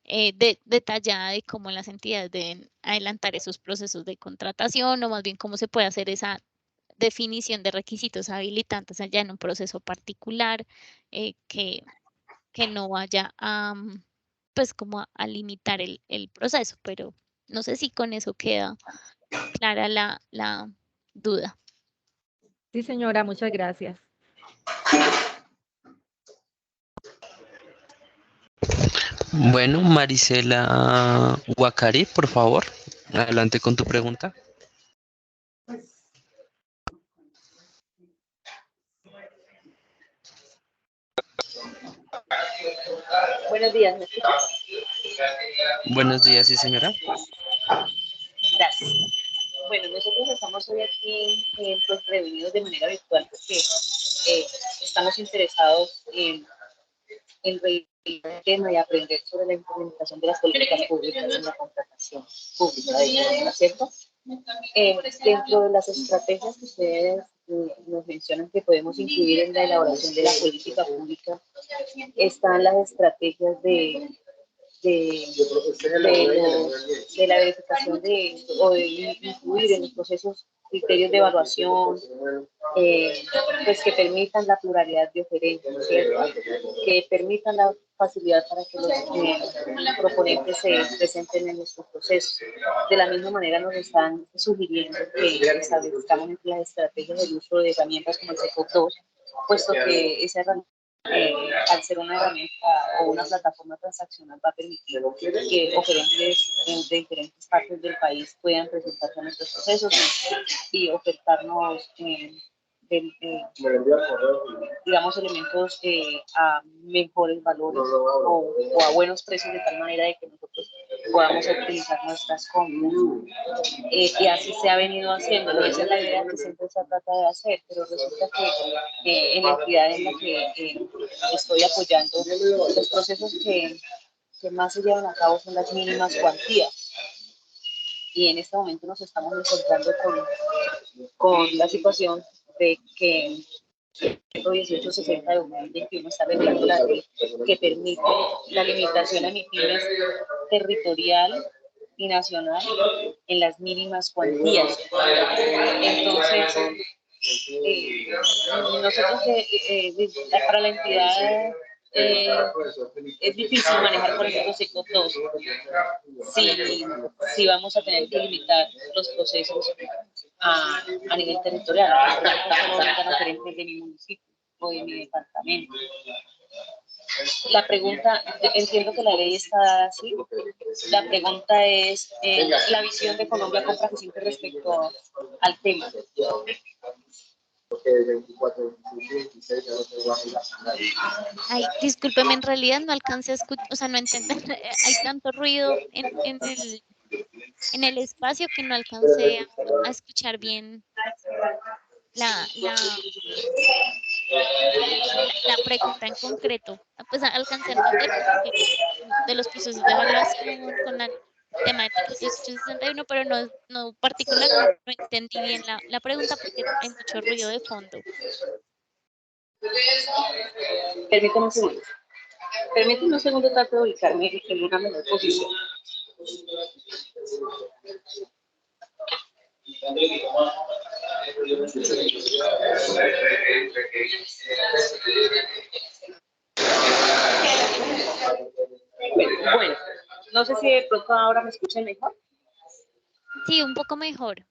detallada de cómo las entidades deben adelantar esos procesos de contratación o más bien cómo se puede hacer esa definición de requisitos habilitantes allá en un proceso particular que no vaya a, pues como a limitar el proceso, pero no sé si con eso queda clara la duda. Sí, señora, muchas gracias. Bueno, Marisela Guacari, por favor, adelante con tu pregunta. Buenos días, ¿me escuchas? Buenos días, sí, señora. Gracias. Bueno, nosotros estamos hoy aquí pues, reunidos de manera virtual porque estamos interesados en revisar el tema y aprender sobre la implementación de las políticas públicas en la contratación pública de vivienda, ¿cierto? Dentro de las estrategias que ustedes nos mencionan que podemos incluir en la elaboración de la política pública, están las estrategias de la verificación o de incluir en los procesos criterios de evaluación, pues que permitan la pluralidad de oferentes, ¿cierto? Que permitan la facilidad para que los proponentes se presenten en nuestros procesos. De la misma manera nos están sugiriendo que establezcamos entre las estrategias el uso de herramientas como el SECOP 2, puesto que esa herramienta al ser una herramienta o una plataforma transaccional va a permitir que oferentes de diferentes partes del país puedan presentarse a nuestros procesos y ofertarnos digamos, elementos a mejores valores o a buenos precios, de tal manera de que nosotros podamos optimizar nuestras compras. Y así se ha venido haciendo, y esa es la idea que siempre se trata de hacer, pero resulta que en la entidad en la que estoy apoyando, los procesos que más se llevan a cabo son las mínimas cuantías. Y en este momento nos estamos encontrando con la situación de que 1860 de 2021 está regulando la ley que permite la limitación a MIPYMES territorial y nacional en las mínimas cuantías. Entonces, nosotros para la entidad es difícil manejar, por ejemplo, SECOP 2 si vamos a tener que limitar los procesos a nivel territorial. No vengan a diferentes de mi municipio o de mi departamento. La pregunta, entiendo que la ley está dada así. La pregunta es la visión de Colombia Compra Eficiente respecto al tema. Ay, discúlpeme, en realidad no alcancé a escuchar, o sea, no entender, hay tanto ruido en el espacio que no alcancé a escuchar bien la, la, la pregunta en concreto. Pues alcancé a entender como que de los procesos de evaluación con el tema de 1861, pero no particular, no entendí bien la pregunta porque hay mucho ruido de fondo. Permítame un segundo. Permítame un segundo, trato de ubicarme en una mejor posición. Bueno, no sé si de pronto ahora me escuchan mejor. Sí, un poco mejor.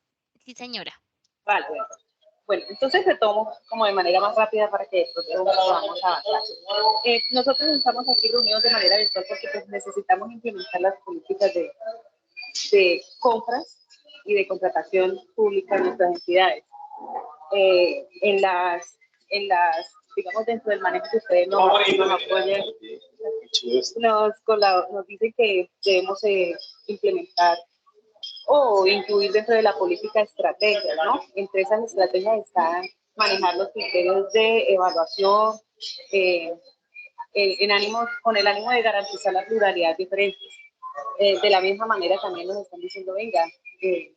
Sí, señora. Vale, bueno, entonces retomo como de manera más rápida para que de pronto podamos avanzar. Nosotros estamos aquí reunidos de manera virtual porque pues, necesitamos implementar las políticas de compras y de contratación pública en nuestras entidades. Digamos, dentro del manejo que ustedes nos apoyan, nos dicen que debemos implementar o incluir dentro de la política estrategias, ¿no? Entre esas estrategias están manejar los criterios de evaluación con el ánimo de garantizar la pluralidad de diferentes. De la misma manera también nos están diciendo, venga, que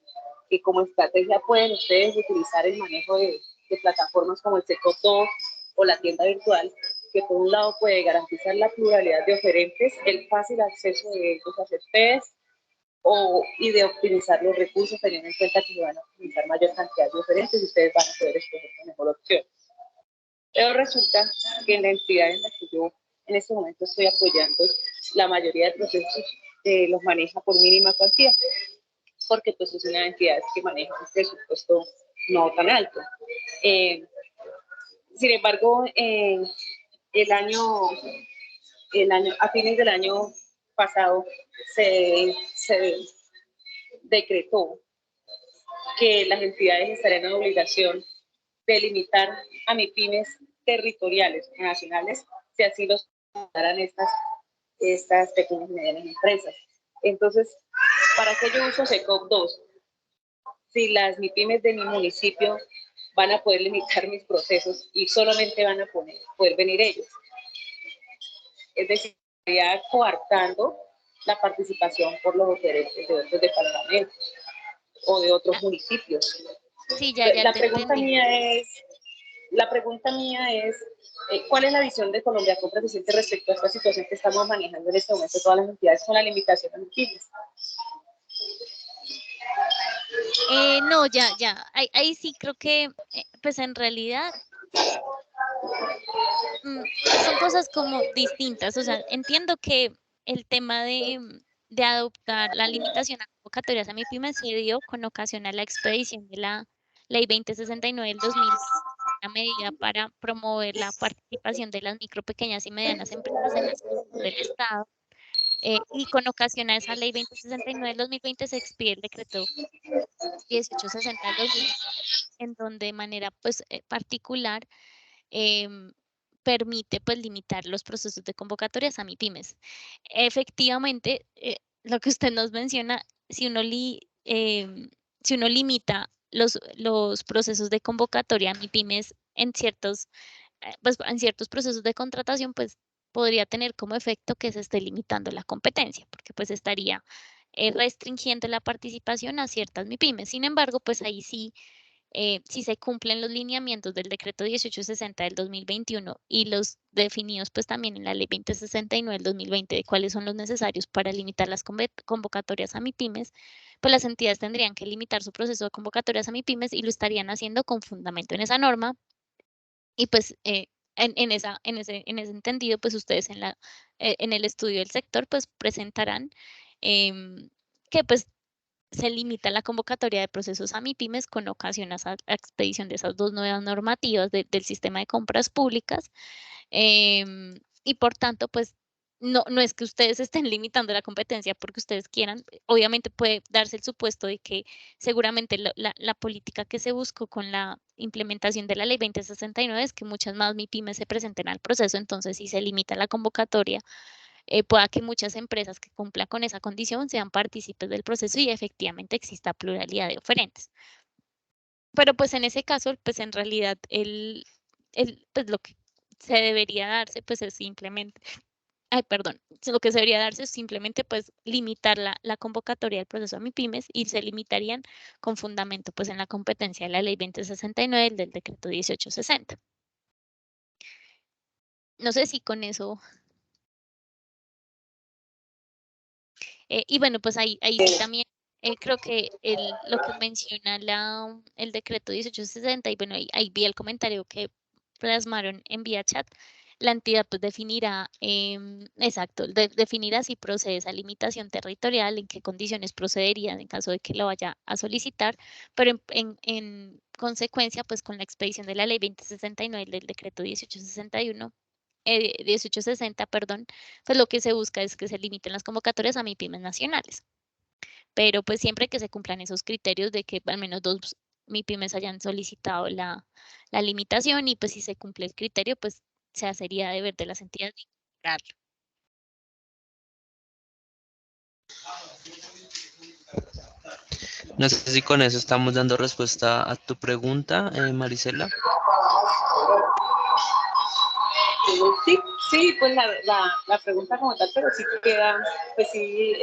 como estrategia pueden ustedes utilizar el manejo de plataformas como el SECOP 2 o la tienda virtual, que por un lado puede garantizar la pluralidad de oferentes, el fácil acceso de ellos a hacer test, y de optimizar los recursos, teniendo en cuenta que van a optimizar mayor cantidad de oferentes y ustedes van a poder escoger la mejor opción. Pero resulta que en la entidad en la que yo en este momento estoy apoyando, la mayoría de procesos los maneja por mínima cuantía, porque pues es una entidad que maneja un presupuesto no tan alto. Sin embargo, a fines del año pasado se decretó que las entidades estarían en obligación de limitar a MIPYMES territoriales o nacionales, si así los darán estas pequeñas y medianas empresas. Entonces, ¿para qué yo uso SECOP 2? Si las MIPYMES de mi municipio van a poder limitar mis procesos y solamente van a poder venir ellos. Es decir, estaría coartando la participación por los oferentes de otros departamentos. o de otros municipios. Sí, ya La te pregunta entendí. mía es, ¿cuál es la visión de Colombia Compra Eficiente respecto a esta situación que estamos manejando en este momento todas las entidades con la limitación de pymes? No, ya. Ahí sí creo que, pues en realidad, son cosas como distintas. O sea, entiendo que el tema de adoptar la limitación a convocatorias a MIPYME se dio con ocasión a la expedición de la Ley 2069 del 2000, una medida para promover la participación de las micro, pequeñas y medianas empresas en la gestión del Estado. Y con ocasión a esa Ley 2069 del 2020 se expide el decreto 1860 del 2020, en donde de manera pues particular permite pues limitar los procesos de convocatorias a MIPYMES. Efectivamente, lo que usted nos menciona, si uno limita los procesos de convocatoria a MIPYMES en ciertos procesos de contratación, pues podría tener como efecto que se esté limitando la competencia, porque pues estaría restringiendo la participación a ciertas MIPYMES. Sin embargo, pues ahí sí, si se cumplen los lineamientos del decreto 1860 del 2021 y los definidos pues también en la ley 2069 del 2020 de cuáles son los necesarios para limitar las convocatorias a MIPYMES, pues las entidades tendrían que limitar su proceso de convocatorias a MIPYMES y lo estarían haciendo con fundamento en esa norma. Y pues en ese entendido, pues ustedes en el estudio del sector, pues presentarán que pues se limita la convocatoria de procesos a MIPYMES con ocasión a esa expedición de esas dos nuevas normativas del sistema de compras públicas. Y por tanto, pues no es que ustedes estén limitando la competencia porque ustedes quieran. Obviamente puede darse el supuesto de que seguramente la política que se buscó con la implementación de la ley 2069 es que muchas más MIPYMES se presenten al proceso. Entonces, si se limita la convocatoria, pueda que muchas empresas que cumplan con esa condición sean partícipes del proceso y efectivamente exista pluralidad de oferentes. Pero pues en ese caso, pues en realidad pues lo que se debería darse pues es simplemente, lo que se debería darse es simplemente pues limitar la convocatoria del proceso a MIPYMES y se limitarían con fundamento pues en la competencia de la ley 2069 del decreto 1860. No sé si con eso. Y bueno, pues ahí sí también creo que lo que menciona el decreto 1860, y bueno, ahí vi el comentario que plasmaron en vía chat, la entidad pues definirá, exacto, definirá si procede esa limitación territorial, en qué condiciones procedería en caso de que lo vaya a solicitar, pero en consecuencia, pues con la expedición de la ley 2069 del decreto 1860, perdón, pues lo que se busca es que se limiten las convocatorias a MIPYMES nacionales. Pero pues siempre que se cumplan esos criterios de que al menos 2 MIPYMES hayan solicitado la limitación y pues si se cumple el criterio, pues se hacería deber de las entidades de integrarlo. No sé si con eso estamos dando respuesta a tu pregunta, Marisela. Sí, pues la pregunta como tal, pero sí queda, pues sí,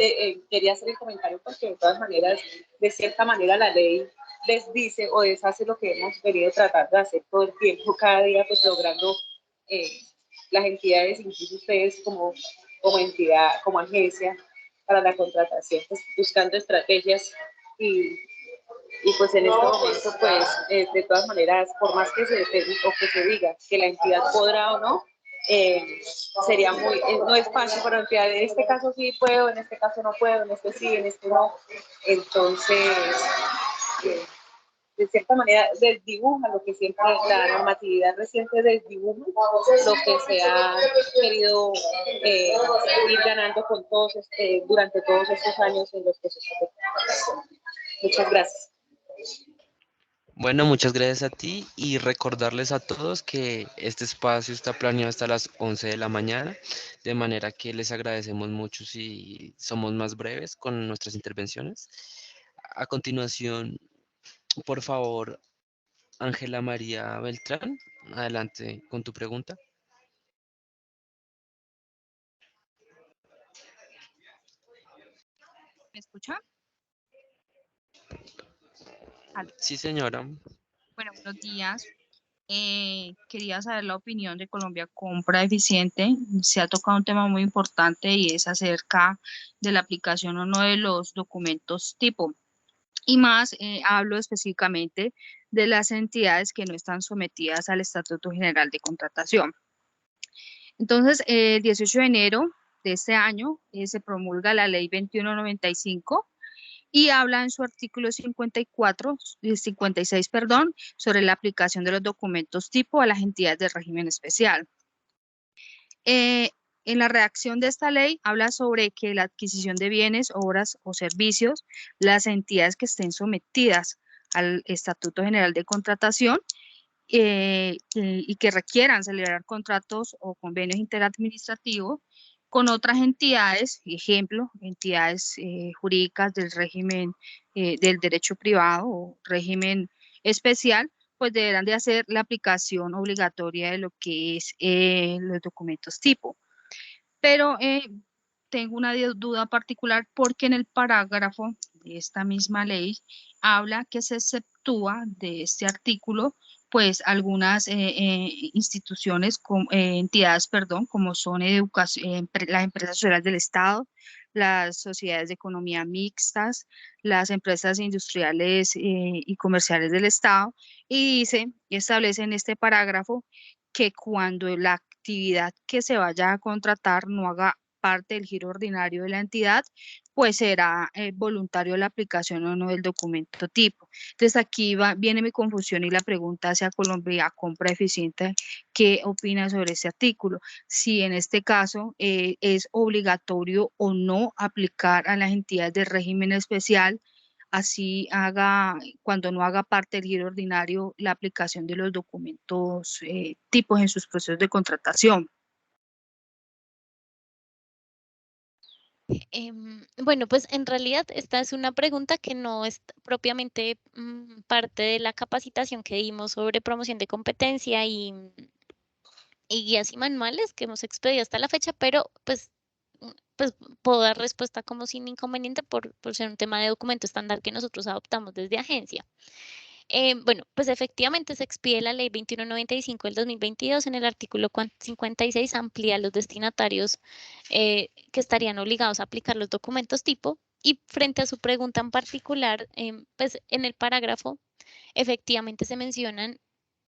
quería hacer el comentario porque de todas maneras, de cierta manera la ley desdice o deshace lo que hemos venido tratando de hacer todo el tiempo, cada día, pues logrando las entidades, incluso ustedes como entidad, como agencia para la contratación, pues buscando estrategias y pues en este momento, pues de todas maneras, por más que se determine o que se diga que la entidad podrá o no, sería no es fácil para la entidad, en este caso sí puedo, en este caso no puedo, en este sí, en este no. Entonces, de cierta manera desdibuja lo que siempre la normatividad reciente desdibuja lo que se ha querido ir ganando con durante todos estos años en los procesos de contratación. Muchas gracias. Bueno, muchas gracias a ti y recordarles a todos que este espacio está planeado hasta las 11 de la mañana, de manera que les agradecemos mucho si somos más breves con nuestras intervenciones. A continuación, por favor, Ángela María Beltrán, adelante con tu pregunta. ¿Me escucha? Aló. Sí, señora. Bueno, buenos días. Quería saber la opinión de Colombia Compra Eficiente. Se ha tocado un tema muy importante y es acerca de la aplicación o no de los documentos tipo. Y más, hablo específicamente de las entidades que no están sometidas al Estatuto General de Contratación. Entonces, el 18 de enero de este año se promulga la Ley 2195 y habla en su artículo 54, 56, perdón, sobre la aplicación de los documentos tipo a las entidades del régimen especial. Eh, en la redacción de esta ley habla sobre que la adquisición de bienes, obras o servicios, las entidades que estén sometidas al Estatuto General de Contratación y que requieran celebrar contratos o convenios interadministrativos con otras entidades, ejemplo, entidades jurídicas del régimen del derecho privado o régimen especial, pues deberán de hacer la aplicación obligatoria de lo que es los documentos tipo. Pero tengo una duda particular porque en el parágrafo de esta misma ley habla que se exceptúa de este artículo pues algunas instituciones, entidades, perdón, como son las empresas sociales del Estado, las sociedades de economía mixtas, las empresas industriales y comerciales del Estado, y dice, y establece en este parágrafo que cuando la actividad que se vaya a contratar no haga parte del giro ordinario de la entidad, pues será voluntario la aplicación o no del documento tipo. Entonces aquí viene mi confusión y la pregunta hacia Colombia Compra Eficiente, ¿qué opina sobre este artículo? Si en este caso es obligatorio o no aplicar a las entidades de régimen especial, así haga, cuando no haga parte del giro ordinario, la aplicación de los documentos tipos en sus procesos de contratación. Bueno, pues en realidad esta es una pregunta que no es propiamente parte de la capacitación que dimos sobre promoción de competencia y guías y manuales que hemos expedido hasta la fecha, pero pues puedo dar respuesta como sin inconveniente por ser un tema de documento estándar que nosotros adoptamos desde agencia. Bueno, pues efectivamente se expide la ley 2195 del 2022. En el artículo 56 amplía los destinatarios que estarían obligados a aplicar los documentos tipo y frente a su pregunta en particular, pues en el parágrafo efectivamente se mencionan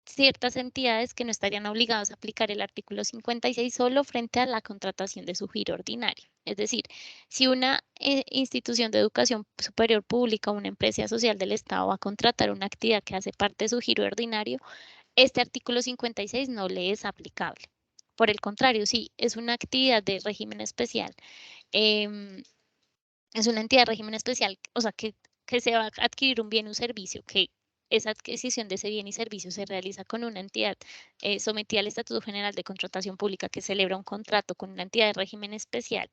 ciertas entidades que no estarían obligadas a aplicar el artículo 56 solo frente a la contratación de su giro ordinario. Es decir, si una institución de educación superior pública o una empresa social del Estado va a contratar una actividad que hace parte de su giro ordinario, este artículo 56 no le es aplicable. Por el contrario, si es una actividad de régimen especial, es una entidad de régimen especial, o sea, que se va a adquirir un bien o un servicio, que esa adquisición de ese bien y servicio se realiza con una entidad sometida al Estatuto General de Contratación Pública que celebra un contrato con una entidad de régimen especial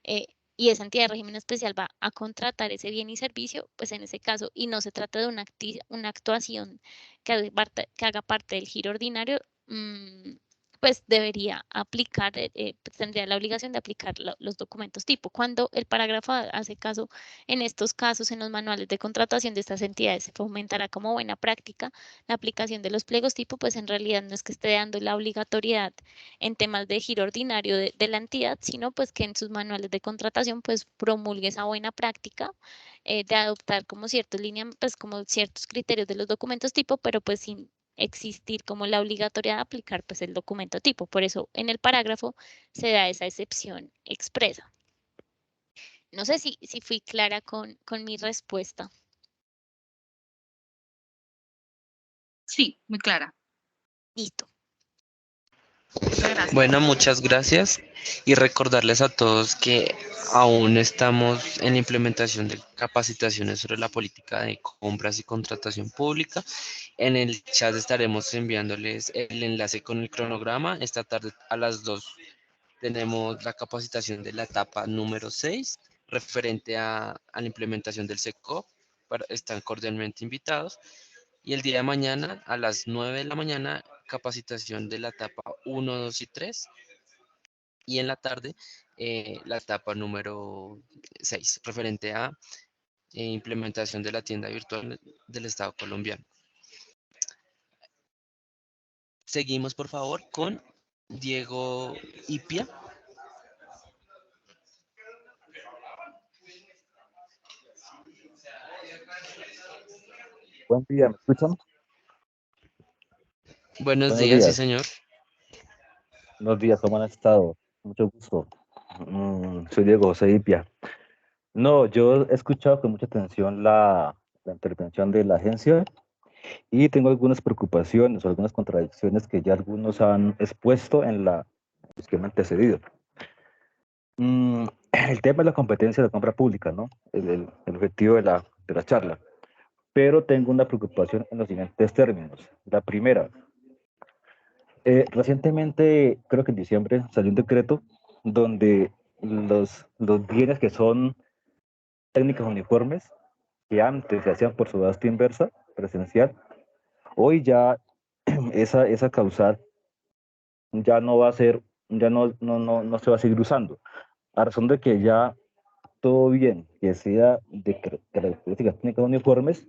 eh, y esa entidad de régimen especial va a contratar ese bien y servicio, pues en ese caso, y no se trata de una actuación que haga parte del giro ordinario, pues debería aplicar, pues tendría la obligación de aplicar los documentos tipo. Cuando el parágrafo hace caso en estos casos, en los manuales de contratación de estas entidades, se fomentará como buena práctica la aplicación de los pliegos tipo, pues en realidad no es que esté dando la obligatoriedad en temas de giro ordinario de la entidad, sino pues que en sus manuales de contratación pues promulgue esa buena práctica de adoptar como ciertos líneas, pues como ciertos criterios de los documentos tipo, pero pues sin existir como la obligatoriedad de aplicar pues el documento tipo. Por eso en el parágrafo se da esa excepción expresa. No sé si fui clara con mi respuesta. Sí, muy clara. Listo. Muchas gracias. Bueno, muchas gracias y recordarles a todos que aún estamos en la implementación de capacitaciones sobre la política de compras y contratación pública. En el chat estaremos enviándoles el enlace con el cronograma. Esta tarde a las 2 tenemos la capacitación de la etapa número 6 referente a la implementación del SECOP. Están cordialmente invitados. Y el día de mañana a las 9 de la mañana, capacitación de la etapa 1, 2 y 3. Y en la tarde, la etapa número 6, referente a e implementación de la tienda virtual del Estado colombiano. Seguimos, por favor, con Diego Ipia. Buen día, ¿me escuchan? Buenos Buenos días, sí, días. señor. Buenos días, ¿cómo han estado? Mucho gusto. Soy Diego José Ipia. No, yo he escuchado con mucha atención la intervención de la agencia y tengo algunas preocupaciones o algunas contradicciones que ya algunos han expuesto en los que me han antecedido. El tema de la competencia de la compra pública, ¿no? El objetivo de la charla. Pero tengo una preocupación en los siguientes términos. La primera, recientemente, creo que en diciembre, salió un decreto donde los bienes que son técnicos uniformes, que antes se hacían por subasta inversa, presencial, hoy ya esa causal ya no va a ser, ya no se va a seguir usando, a razón de que ya todo bien que sea de características técnicas uniformes,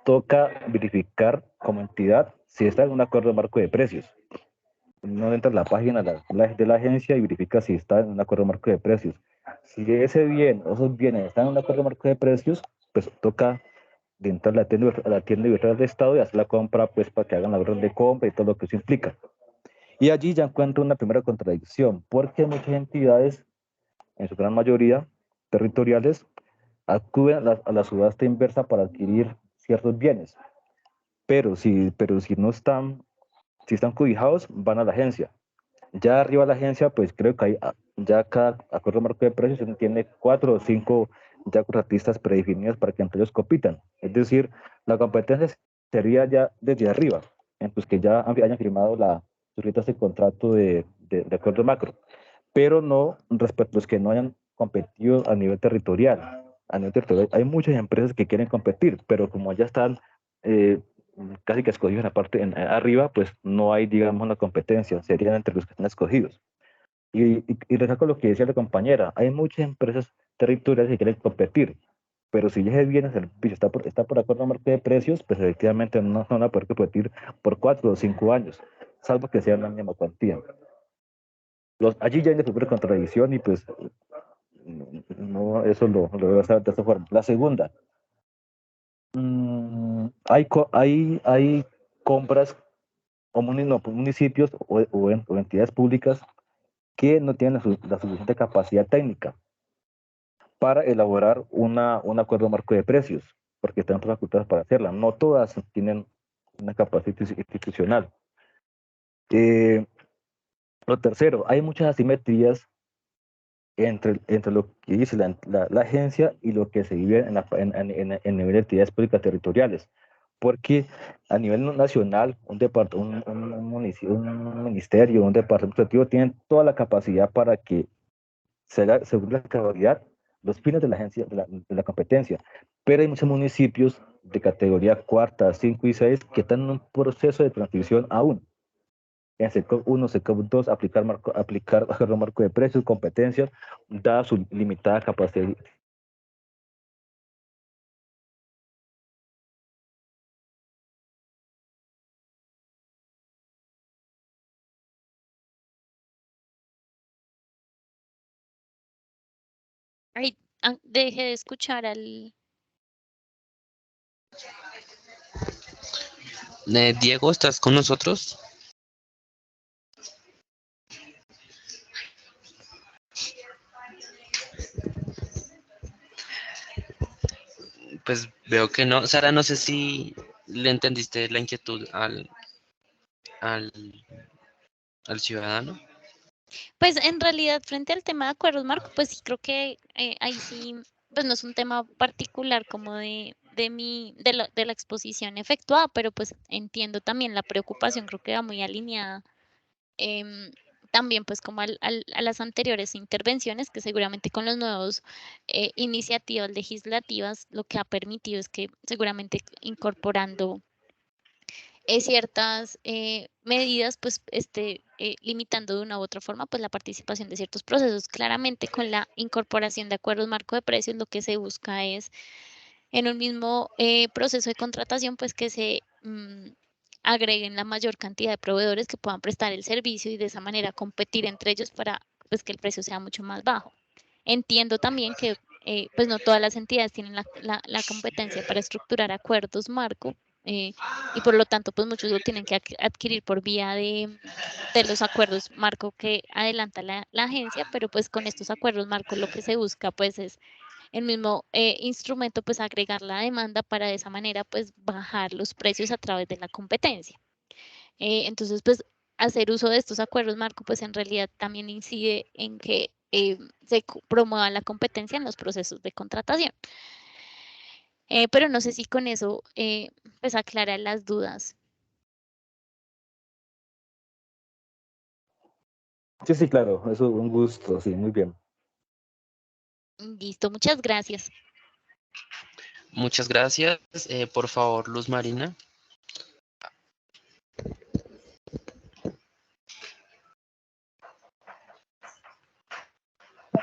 toca verificar como entidad si está en un acuerdo de marco de precios. Uno entra a la página de la agencia y verifica si está en un acuerdo marco de precios. Si ese bien o esos bienes están en un acuerdo marco de precios, pues toca de entrar a la tienda virtual de Estado y hacer la compra, pues para que hagan la orden de compra y todo lo que eso implica. Y allí ya encuentro una primera contradicción, porque muchas entidades, en su gran mayoría territoriales, acuden a la subasta inversa para adquirir ciertos bienes. Pero si no están, si están cobijados, van a la agencia. Ya arriba de la agencia, pues creo que hay, ya cada acuerdo marco de precios tiene 4 o 5 ya contratistas predefinidos para que entre ellos compitan. Es decir, la competencia sería ya desde arriba, en pues que ya hayan firmado sus letras de contrato de acuerdo macro, pero no respecto a los que no hayan competido a nivel territorial. A nivel territorial hay muchas empresas que quieren competir, pero como ya están eh, casi que escogidos en la parte arriba, pues no hay, digamos, una competencia, serían entre los que están escogidos. Y recalco lo que decía la compañera, hay muchas empresas territoriales que quieren competir, pero si ya se viene el servicio, está por acuerdo marco de precios, pues efectivamente no van a poder competir por 4 o 5 años, salvo que sea la misma cuantía. Allí ya hay una primera contradicción y pues no, eso lo veo de esta forma. La segunda, hay compras o municipios o entidades públicas que no tienen la suficiente capacidad técnica para elaborar un acuerdo marco de precios, porque están facultadas para hacerla. No todas tienen una capacidad institucional. Lo tercero, hay muchas asimetrías entre lo que dice la agencia y lo que se vive en nivel de entidades públicas territoriales. Porque a nivel nacional, un ministerio, un departamento administrativo tienen toda la capacidad para que según la cabalidad, los fines de la agencia, de la competencia. Pero hay muchos municipios de categoría cuarta, 5 y 6 que están en un proceso de transición aún. En SECOP 1, SECOP 2, aplicar bajo marco de precios, competencias, dada su limitada capacidad. Ay, dejé de escuchar al... Diego, ¿estás con nosotros? Pues veo que no. Sara, no sé si le entendiste la inquietud al, al ciudadano. Pues en realidad, frente al tema de acuerdos marco, pues sí creo que ahí sí, pues no es un tema particular como de la exposición efectuada, pero pues entiendo también la preocupación, creo que va muy alineada también pues como a las anteriores intervenciones, que seguramente con los nuevos iniciativas legislativas lo que ha permitido es que seguramente incorporando ciertas medidas, pues limitando de una u otra forma pues la participación de ciertos procesos. Claramente con la incorporación de acuerdos marco de precios lo que se busca es en un mismo proceso de contratación, pues que se agreguen la mayor cantidad de proveedores que puedan prestar el servicio y de esa manera competir entre ellos para pues, que el precio sea mucho más bajo. Entiendo también que pues no todas las entidades tienen la competencia para estructurar acuerdos marco y por lo tanto pues muchos lo tienen que adquirir por vía de los acuerdos marco que adelanta la agencia, pero pues con estos acuerdos marco lo que se busca pues es el mismo instrumento pues agregar la demanda para de esa manera pues bajar los precios a través de la competencia. Entonces pues hacer uso de estos acuerdos marco pues en realidad también incide en que se promueva la competencia en los procesos de contratación. Pero no sé si con eso pues aclara las dudas. Sí, sí, claro, eso un gusto, sí, muy bien. Listo, muchas gracias. Muchas gracias. Por favor, Luz Marina.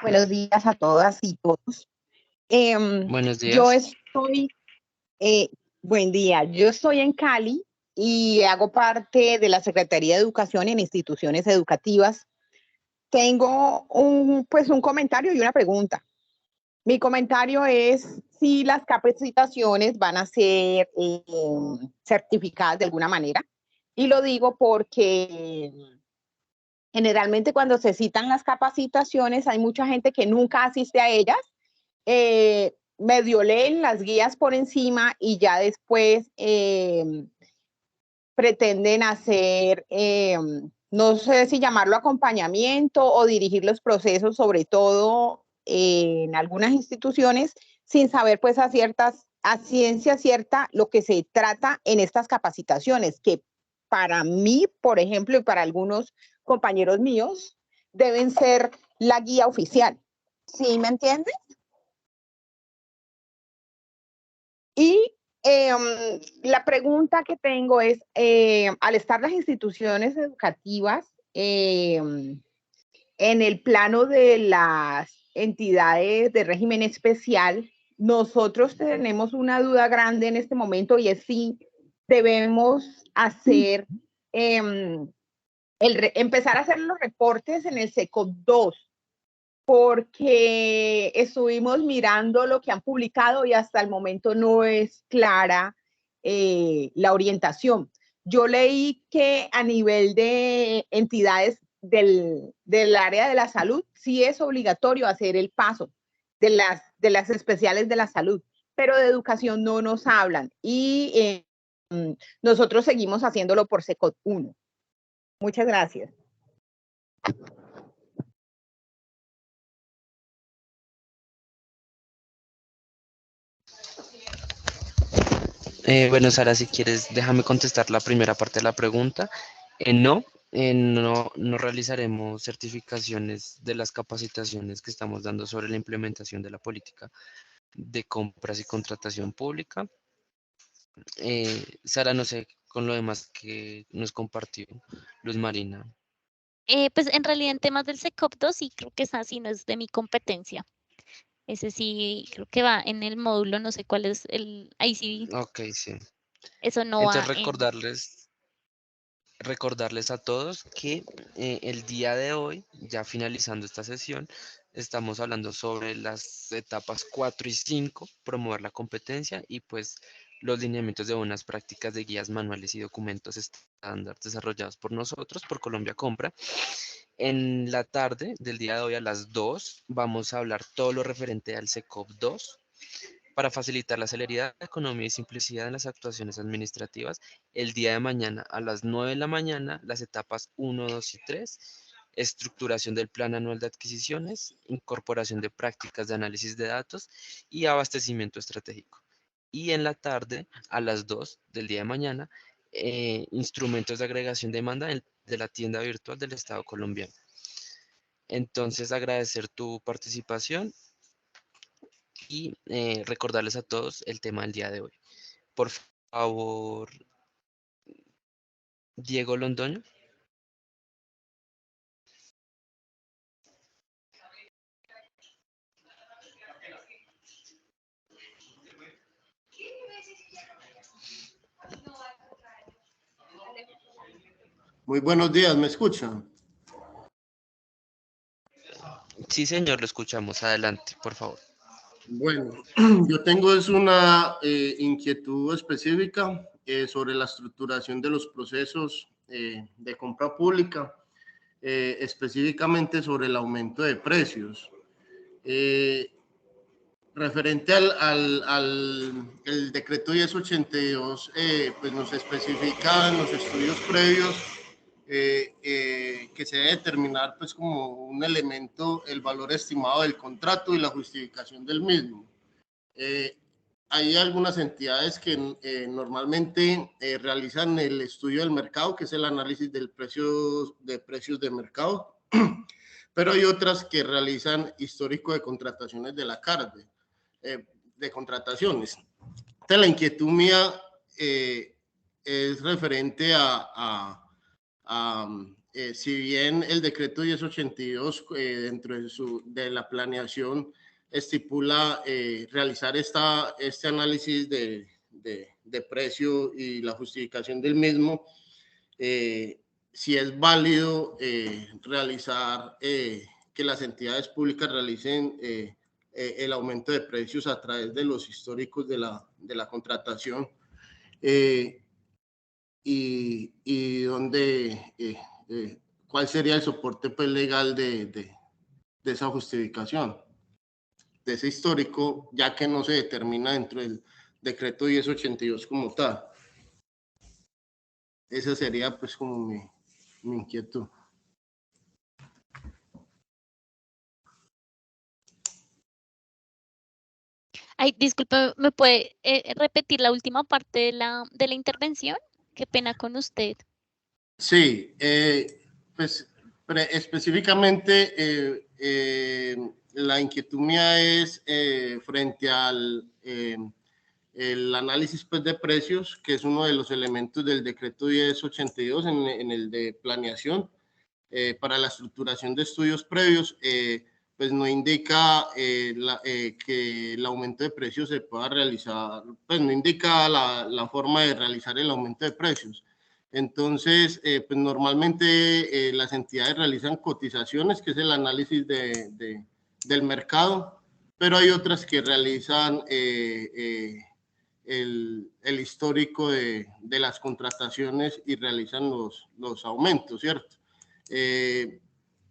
Buenos días a todas y todos. Buenos Yo días. estoy, buen día, yo estoy en Cali y hago parte de la Secretaría de Educación en instituciones educativas. Tengo un comentario y una pregunta. Mi comentario es si las capacitaciones van a ser certificadas de alguna manera. Y lo digo porque generalmente cuando se citan las capacitaciones hay mucha gente que nunca asiste a ellas, medio leen las guías por encima y ya después pretenden hacer, no sé si llamarlo acompañamiento o dirigir los procesos, sobre todo en algunas instituciones, sin saber pues a ciencia cierta lo que se trata en estas capacitaciones, que para mí, por ejemplo, y para algunos compañeros míos, deben ser la guía oficial. ¿Sí me entiendes? Y la pregunta que tengo es, al estar las instituciones educativas en el plano de las entidades de régimen especial, nosotros tenemos una duda grande en este momento y es si debemos hacer, empezar a hacer los reportes en el SECOP 2, porque estuvimos mirando lo que han publicado y hasta el momento no es clara la orientación. Yo leí que a nivel de entidades del área de la salud sí es obligatorio hacer el paso de las especiales de la salud, pero de educación no nos hablan y nosotros seguimos haciéndolo por SECOP 1. Muchas gracias. Bueno, Sara, si quieres, déjame contestar la primera parte de la pregunta. No, no realizaremos certificaciones de las capacitaciones que estamos dando sobre la implementación de la política de compras y contratación pública. Sara, no sé, con lo demás que nos compartió Luz Marina. Pues en realidad en temas del SECOP 2 sí creo que esa sí no es de mi competencia. Ese sí creo que va en el módulo, no sé cuál es ahí sí, Ok, sí. eso no va Entonces en... recordarles a todos que el día de hoy, ya finalizando esta sesión, estamos hablando sobre las etapas 4 y 5, promover la competencia y pues los lineamientos de buenas prácticas de guías manuales y documentos estándar desarrollados por nosotros, por Colombia Compra. En la tarde del día de hoy a las 2 vamos a hablar todo lo referente al SECOP 2 para facilitar la celeridad, economía y simplicidad en las actuaciones administrativas. El día de mañana a las 9 de la mañana, las etapas 1, 2 y 3, estructuración del plan anual de adquisiciones, incorporación de prácticas de análisis de datos y abastecimiento estratégico. Y en la tarde, a las 2 del día de mañana, instrumentos de agregación de demanda de la tienda virtual del Estado colombiano. Entonces, agradecer tu participación y recordarles a todos el tema del día de hoy. Por favor, Diego Londoño. Muy buenos días, ¿me escuchan? Sí, señor, lo escuchamos. Adelante, por favor. Bueno, yo tengo es una inquietud específica sobre la estructuración de los procesos de compra pública, específicamente sobre el aumento de precios. Referente al decreto 1082, pues nos especifica en los estudios previos que se debe determinar pues como un elemento el valor estimado del contrato y la justificación del mismo. Hay algunas entidades que normalmente realizan el estudio del mercado, que es el análisis de precios de mercado, pero hay otras que realizan histórico de contrataciones de la CARDE, de contrataciones. Entonces, la inquietud mía es referente si bien el decreto 1082 dentro de la planeación estipula realizar este análisis de precio y la justificación del mismo, si es válido realizar que las entidades públicas realicen el aumento de precios a través de los históricos de la contratación y donde cuál sería el soporte pues, legal de esa justificación, de ese histórico, ya que no se determina dentro del decreto 1082 como tal. Esa sería pues como mi inquietud. Ay, disculpe, ¿me puede repetir la última parte de la intervención? Qué pena con usted. Sí, pues específicamente la inquietud mía es frente al el análisis pues, de precios, que es uno de los elementos del decreto 1082 en el de planeación para la estructuración de estudios previos. Pues no indica que el aumento de precios se pueda realizar, pues no indica la forma de realizar el aumento de precios. Entonces, pues normalmente las entidades realizan cotizaciones, que es el análisis del mercado, pero hay otras que realizan el histórico de las contrataciones y realizan los aumentos, ¿cierto?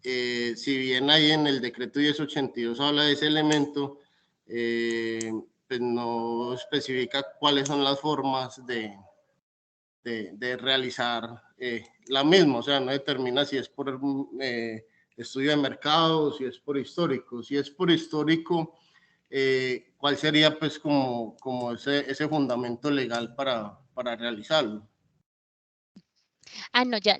Si bien ahí en el decreto 1082 habla de ese elemento, pues no especifica cuáles son las formas de realizar la misma, o sea, no determina si es por estudio de mercado, si es por histórico. Si es por histórico, ¿cuál sería pues como ese fundamento legal para realizarlo? Ah, no, ya.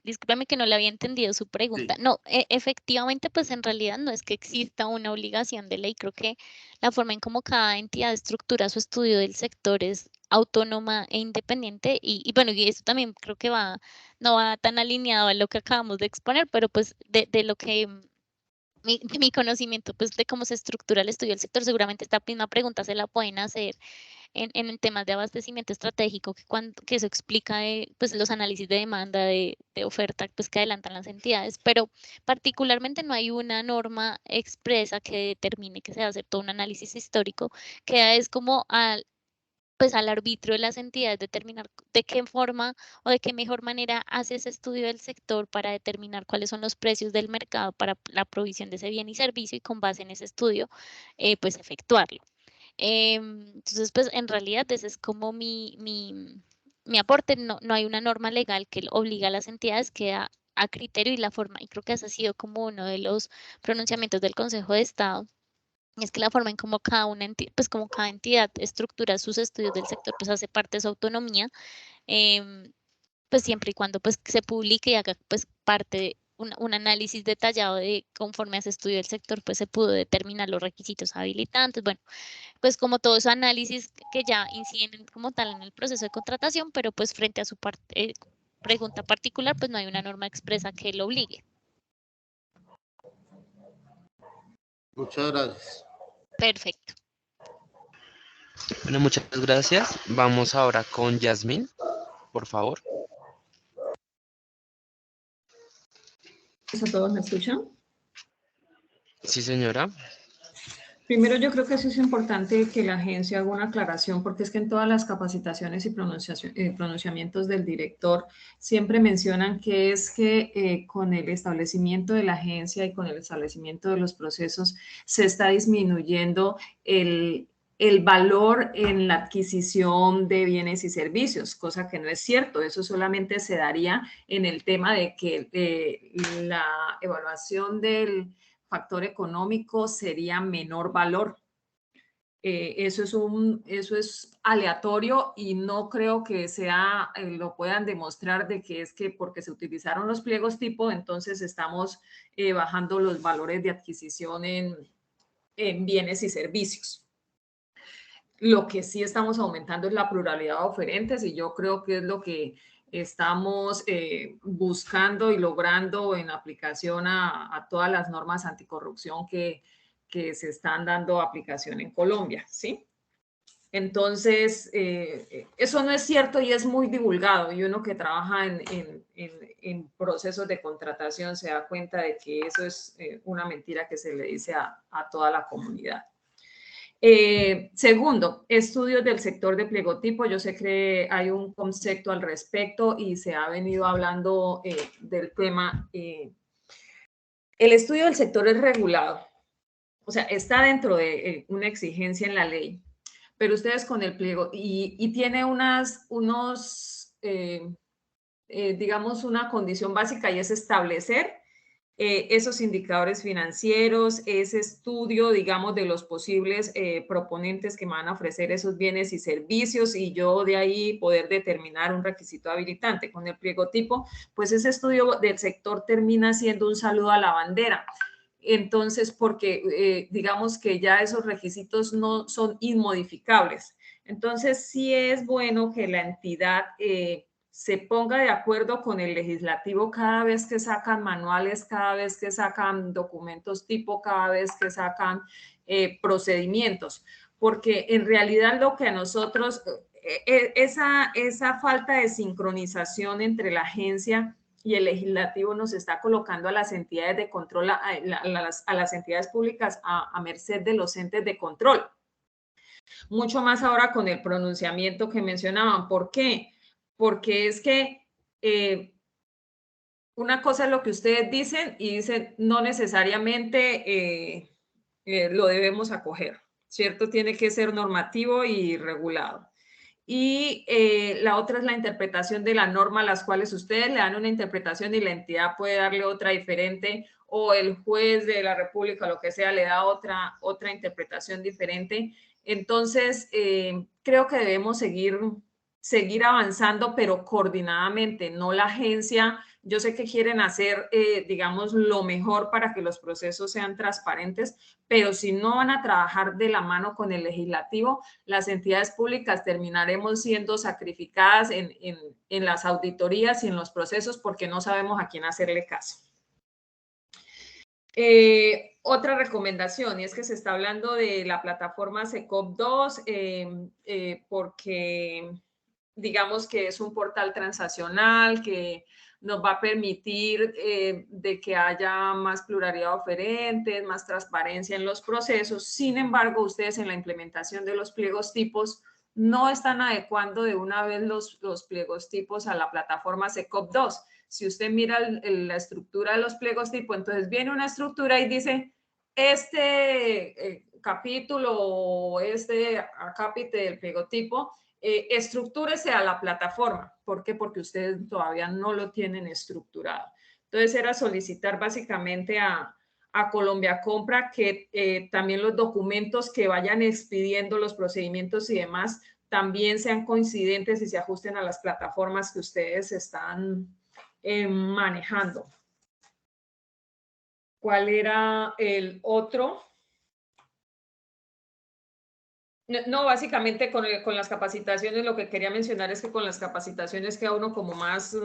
Discúlpame que no le había entendido su pregunta. Sí. No, efectivamente, pues en realidad no es que exista una obligación de ley. Creo que la forma en cómo cada entidad estructura su estudio del sector es autónoma e independiente. Y bueno, y eso también creo que no va tan alineado a lo que acabamos de exponer, pero pues de lo que de mi conocimiento, pues de cómo se estructura el estudio del sector, seguramente esta misma pregunta se la pueden hacer en temas de abastecimiento estratégico, que eso explica pues, los análisis de demanda, de oferta, pues que adelantan las entidades, pero particularmente no hay una norma expresa que determine que se hace todo un análisis histórico, que es como pues al arbitrio de las entidades determinar de qué forma o de qué mejor manera hace ese estudio del sector para determinar cuáles son los precios del mercado para la provisión de ese bien y servicio y con base en ese estudio, pues efectuarlo. Entonces, pues en realidad ese es como mi aporte. No hay una norma legal que obliga a las entidades, queda a criterio y la forma, y creo que ese ha sido como uno de los pronunciamientos del Consejo de Estado, es que la forma en como pues como cada entidad estructura sus estudios del sector, pues hace parte de su autonomía, pues siempre y cuando pues se publique y haga pues parte de un análisis detallado de conforme a ese estudio del sector, pues se pudo determinar los requisitos habilitantes, bueno, pues como todo ese análisis que ya inciden como tal en el proceso de contratación, pero pues frente a su pregunta particular, pues no hay una norma expresa que lo obligue. Muchas gracias. Perfecto. Bueno, muchas gracias. Vamos ahora con Yasmín, por favor. ¿A todos me escuchan? Sí, señora. Primero, yo creo que eso es importante que la agencia haga una aclaración, porque es que en todas las capacitaciones y pronunciamientos del director siempre mencionan que es que con el establecimiento de la agencia y con el establecimiento de los procesos se está disminuyendo el valor en la adquisición de bienes y servicios, cosa que no es cierto. Eso solamente se daría en el tema de que la evaluación del factor económico sería menor valor. Eso es aleatorio y no creo que sea, lo puedan demostrar de que es que porque se utilizaron los pliegos tipo, entonces estamos bajando los valores de adquisición en bienes y servicios. Lo que sí estamos aumentando es la pluralidad de oferentes y yo creo que es lo que estamos buscando y logrando en aplicación a todas las normas anticorrupción que se están dando aplicación en Colombia, ¿sí? Entonces, eso no es cierto y es muy divulgado y uno que trabaja en procesos de contratación se da cuenta de que eso es una mentira que se le dice a toda la comunidad. Segundo, estudios del sector de pliegotipo. Yo sé que hay un concepto al respecto y se ha venido hablando del tema. El estudio del sector es regulado, o sea, está dentro de una exigencia en la ley, pero ustedes con el pliego y tiene digamos, una condición básica y es establecer esos indicadores financieros, ese estudio, digamos, de los posibles proponentes que van a ofrecer esos bienes y servicios y yo de ahí poder determinar un requisito habilitante. Con el pliego tipo, pues ese estudio del sector termina siendo un saludo a la bandera. Entonces, porque digamos que ya esos requisitos no son inmodificables. Entonces, sí es bueno que la entidad se ponga de acuerdo con el legislativo cada vez que sacan manuales, cada vez que sacan documentos tipo, cada vez que sacan procedimientos, porque en realidad lo que a nosotros, esa falta de sincronización entre la agencia y el legislativo nos está colocando a las entidades de control, a las entidades públicas a merced de los entes de control. Mucho más ahora con el pronunciamiento que mencionaban. ¿Por qué? Porque es que una cosa es lo que ustedes dicen y dicen no necesariamente lo debemos acoger, ¿cierto? Tiene que ser normativo y regulado. Y la otra es la interpretación de la norma a las cuales ustedes le dan una interpretación y la entidad puede darle otra diferente o el juez de la República, lo que sea, le da otra interpretación diferente. Entonces, creo que debemos seguir avanzando, pero coordinadamente, no la agencia. Yo sé que quieren hacer, digamos, lo mejor para que los procesos sean transparentes, pero si no van a trabajar de la mano con el legislativo, las entidades públicas terminaremos siendo sacrificadas en las auditorías y en los procesos porque no sabemos a quién hacerle caso. Otra recomendación, y es que se está hablando de la plataforma SECOP2 porque digamos que es un portal transaccional que nos va a permitir de que haya más pluralidad de oferentes, más transparencia en los procesos. Sin embargo, ustedes en la implementación de los pliegos tipos no están adecuando de una vez los pliegos tipos a la plataforma SECOP2. Si usted mira la estructura de los pliegos tipo, entonces viene una estructura y dice, este capítulo o este acápite del pliego tipo, estructúrese a la plataforma. ¿Por qué? Porque ustedes todavía no lo tienen estructurado. Entonces era solicitar básicamente a Colombia Compra que también los documentos que vayan expidiendo, los procedimientos y demás, también sean coincidentes y se ajusten a las plataformas que ustedes están manejando. ¿Cuál era el otro? No, básicamente con las capacitaciones lo que quería mencionar es que con las capacitaciones queda uno como más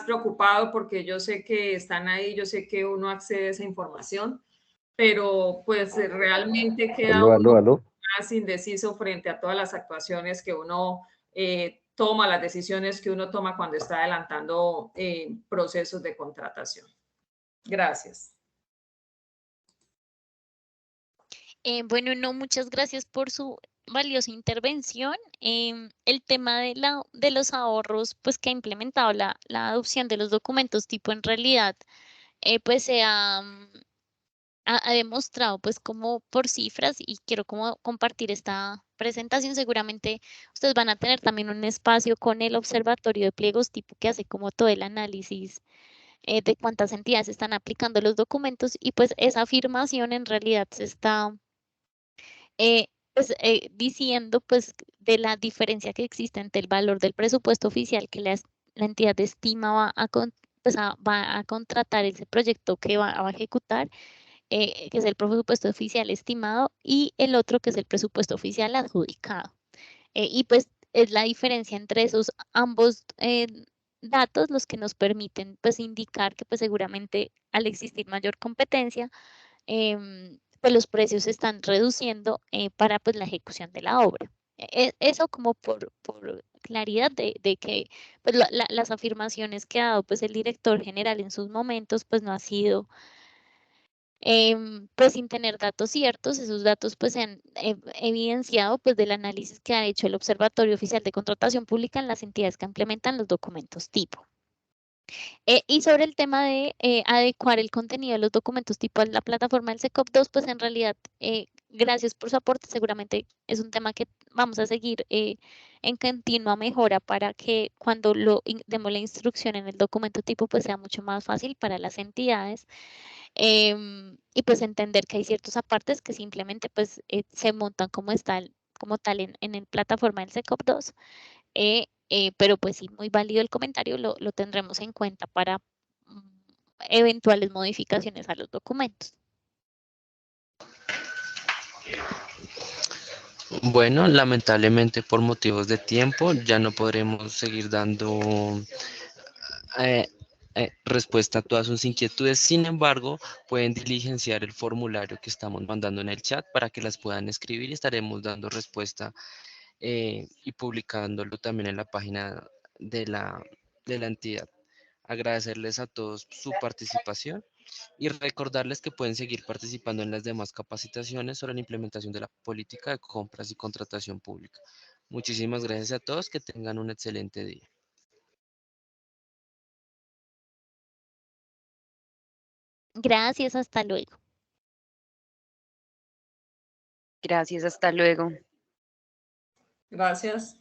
preocupado porque yo sé que están ahí, yo sé que uno accede a esa información, pero pues realmente queda uno más indeciso frente a todas las actuaciones que uno toma, las decisiones que uno toma cuando está adelantando procesos de contratación. Gracias. Bueno, no, muchas gracias por su valiosa intervención. El tema de los ahorros, pues que ha implementado la adopción de los documentos tipo en realidad, pues se ha demostrado pues como por cifras, y quiero como compartir esta presentación. Seguramente ustedes van a tener también un espacio con el Observatorio de Pliegos tipo que hace como todo el análisis de cuántas entidades están aplicando los documentos, y pues esa afirmación en realidad se está diciendo pues de la diferencia que existe entre el valor del presupuesto oficial que la entidad estima va a contratar ese proyecto que va a ejecutar, que es el presupuesto oficial estimado, y el otro que es el presupuesto oficial adjudicado. Y pues es la diferencia entre esos ambos datos los que nos permiten pues indicar que pues seguramente al existir mayor competencia, pues los precios se están reduciendo para pues la ejecución de la obra. Eso como por claridad de que pues las afirmaciones que ha dado pues el director general en sus momentos pues no ha sido pues sin tener datos ciertos. Esos datos pues se han evidenciado pues del análisis que ha hecho el Observatorio Oficial de Contratación Pública en las entidades que implementan los documentos tipo. Y sobre el tema de adecuar el contenido de los documentos tipo a la plataforma del SECOP2, pues en realidad, gracias por su aporte. Seguramente es un tema que vamos a seguir en continua mejora para que cuando demos la instrucción en el documento tipo, pues sea mucho más fácil para las entidades. Y pues entender que hay ciertos apartes que simplemente pues se montan como tal en el plataforma del SECOP2. Pero pues sí, muy válido el comentario, lo tendremos en cuenta para eventuales modificaciones a los documentos. Bueno, lamentablemente por motivos de tiempo ya no podremos seguir dando respuesta a todas sus inquietudes. Sin embargo, pueden diligenciar el formulario que estamos mandando en el chat para que las puedan escribir, y estaremos dando respuesta y publicándolo también en la página de la entidad. Agradecerles a todos su participación y recordarles que pueden seguir participando en las demás capacitaciones sobre la implementación de la política de compras y contratación pública. Muchísimas gracias a todos, que tengan un excelente día. Gracias, hasta luego. Gracias, hasta luego. Gracias.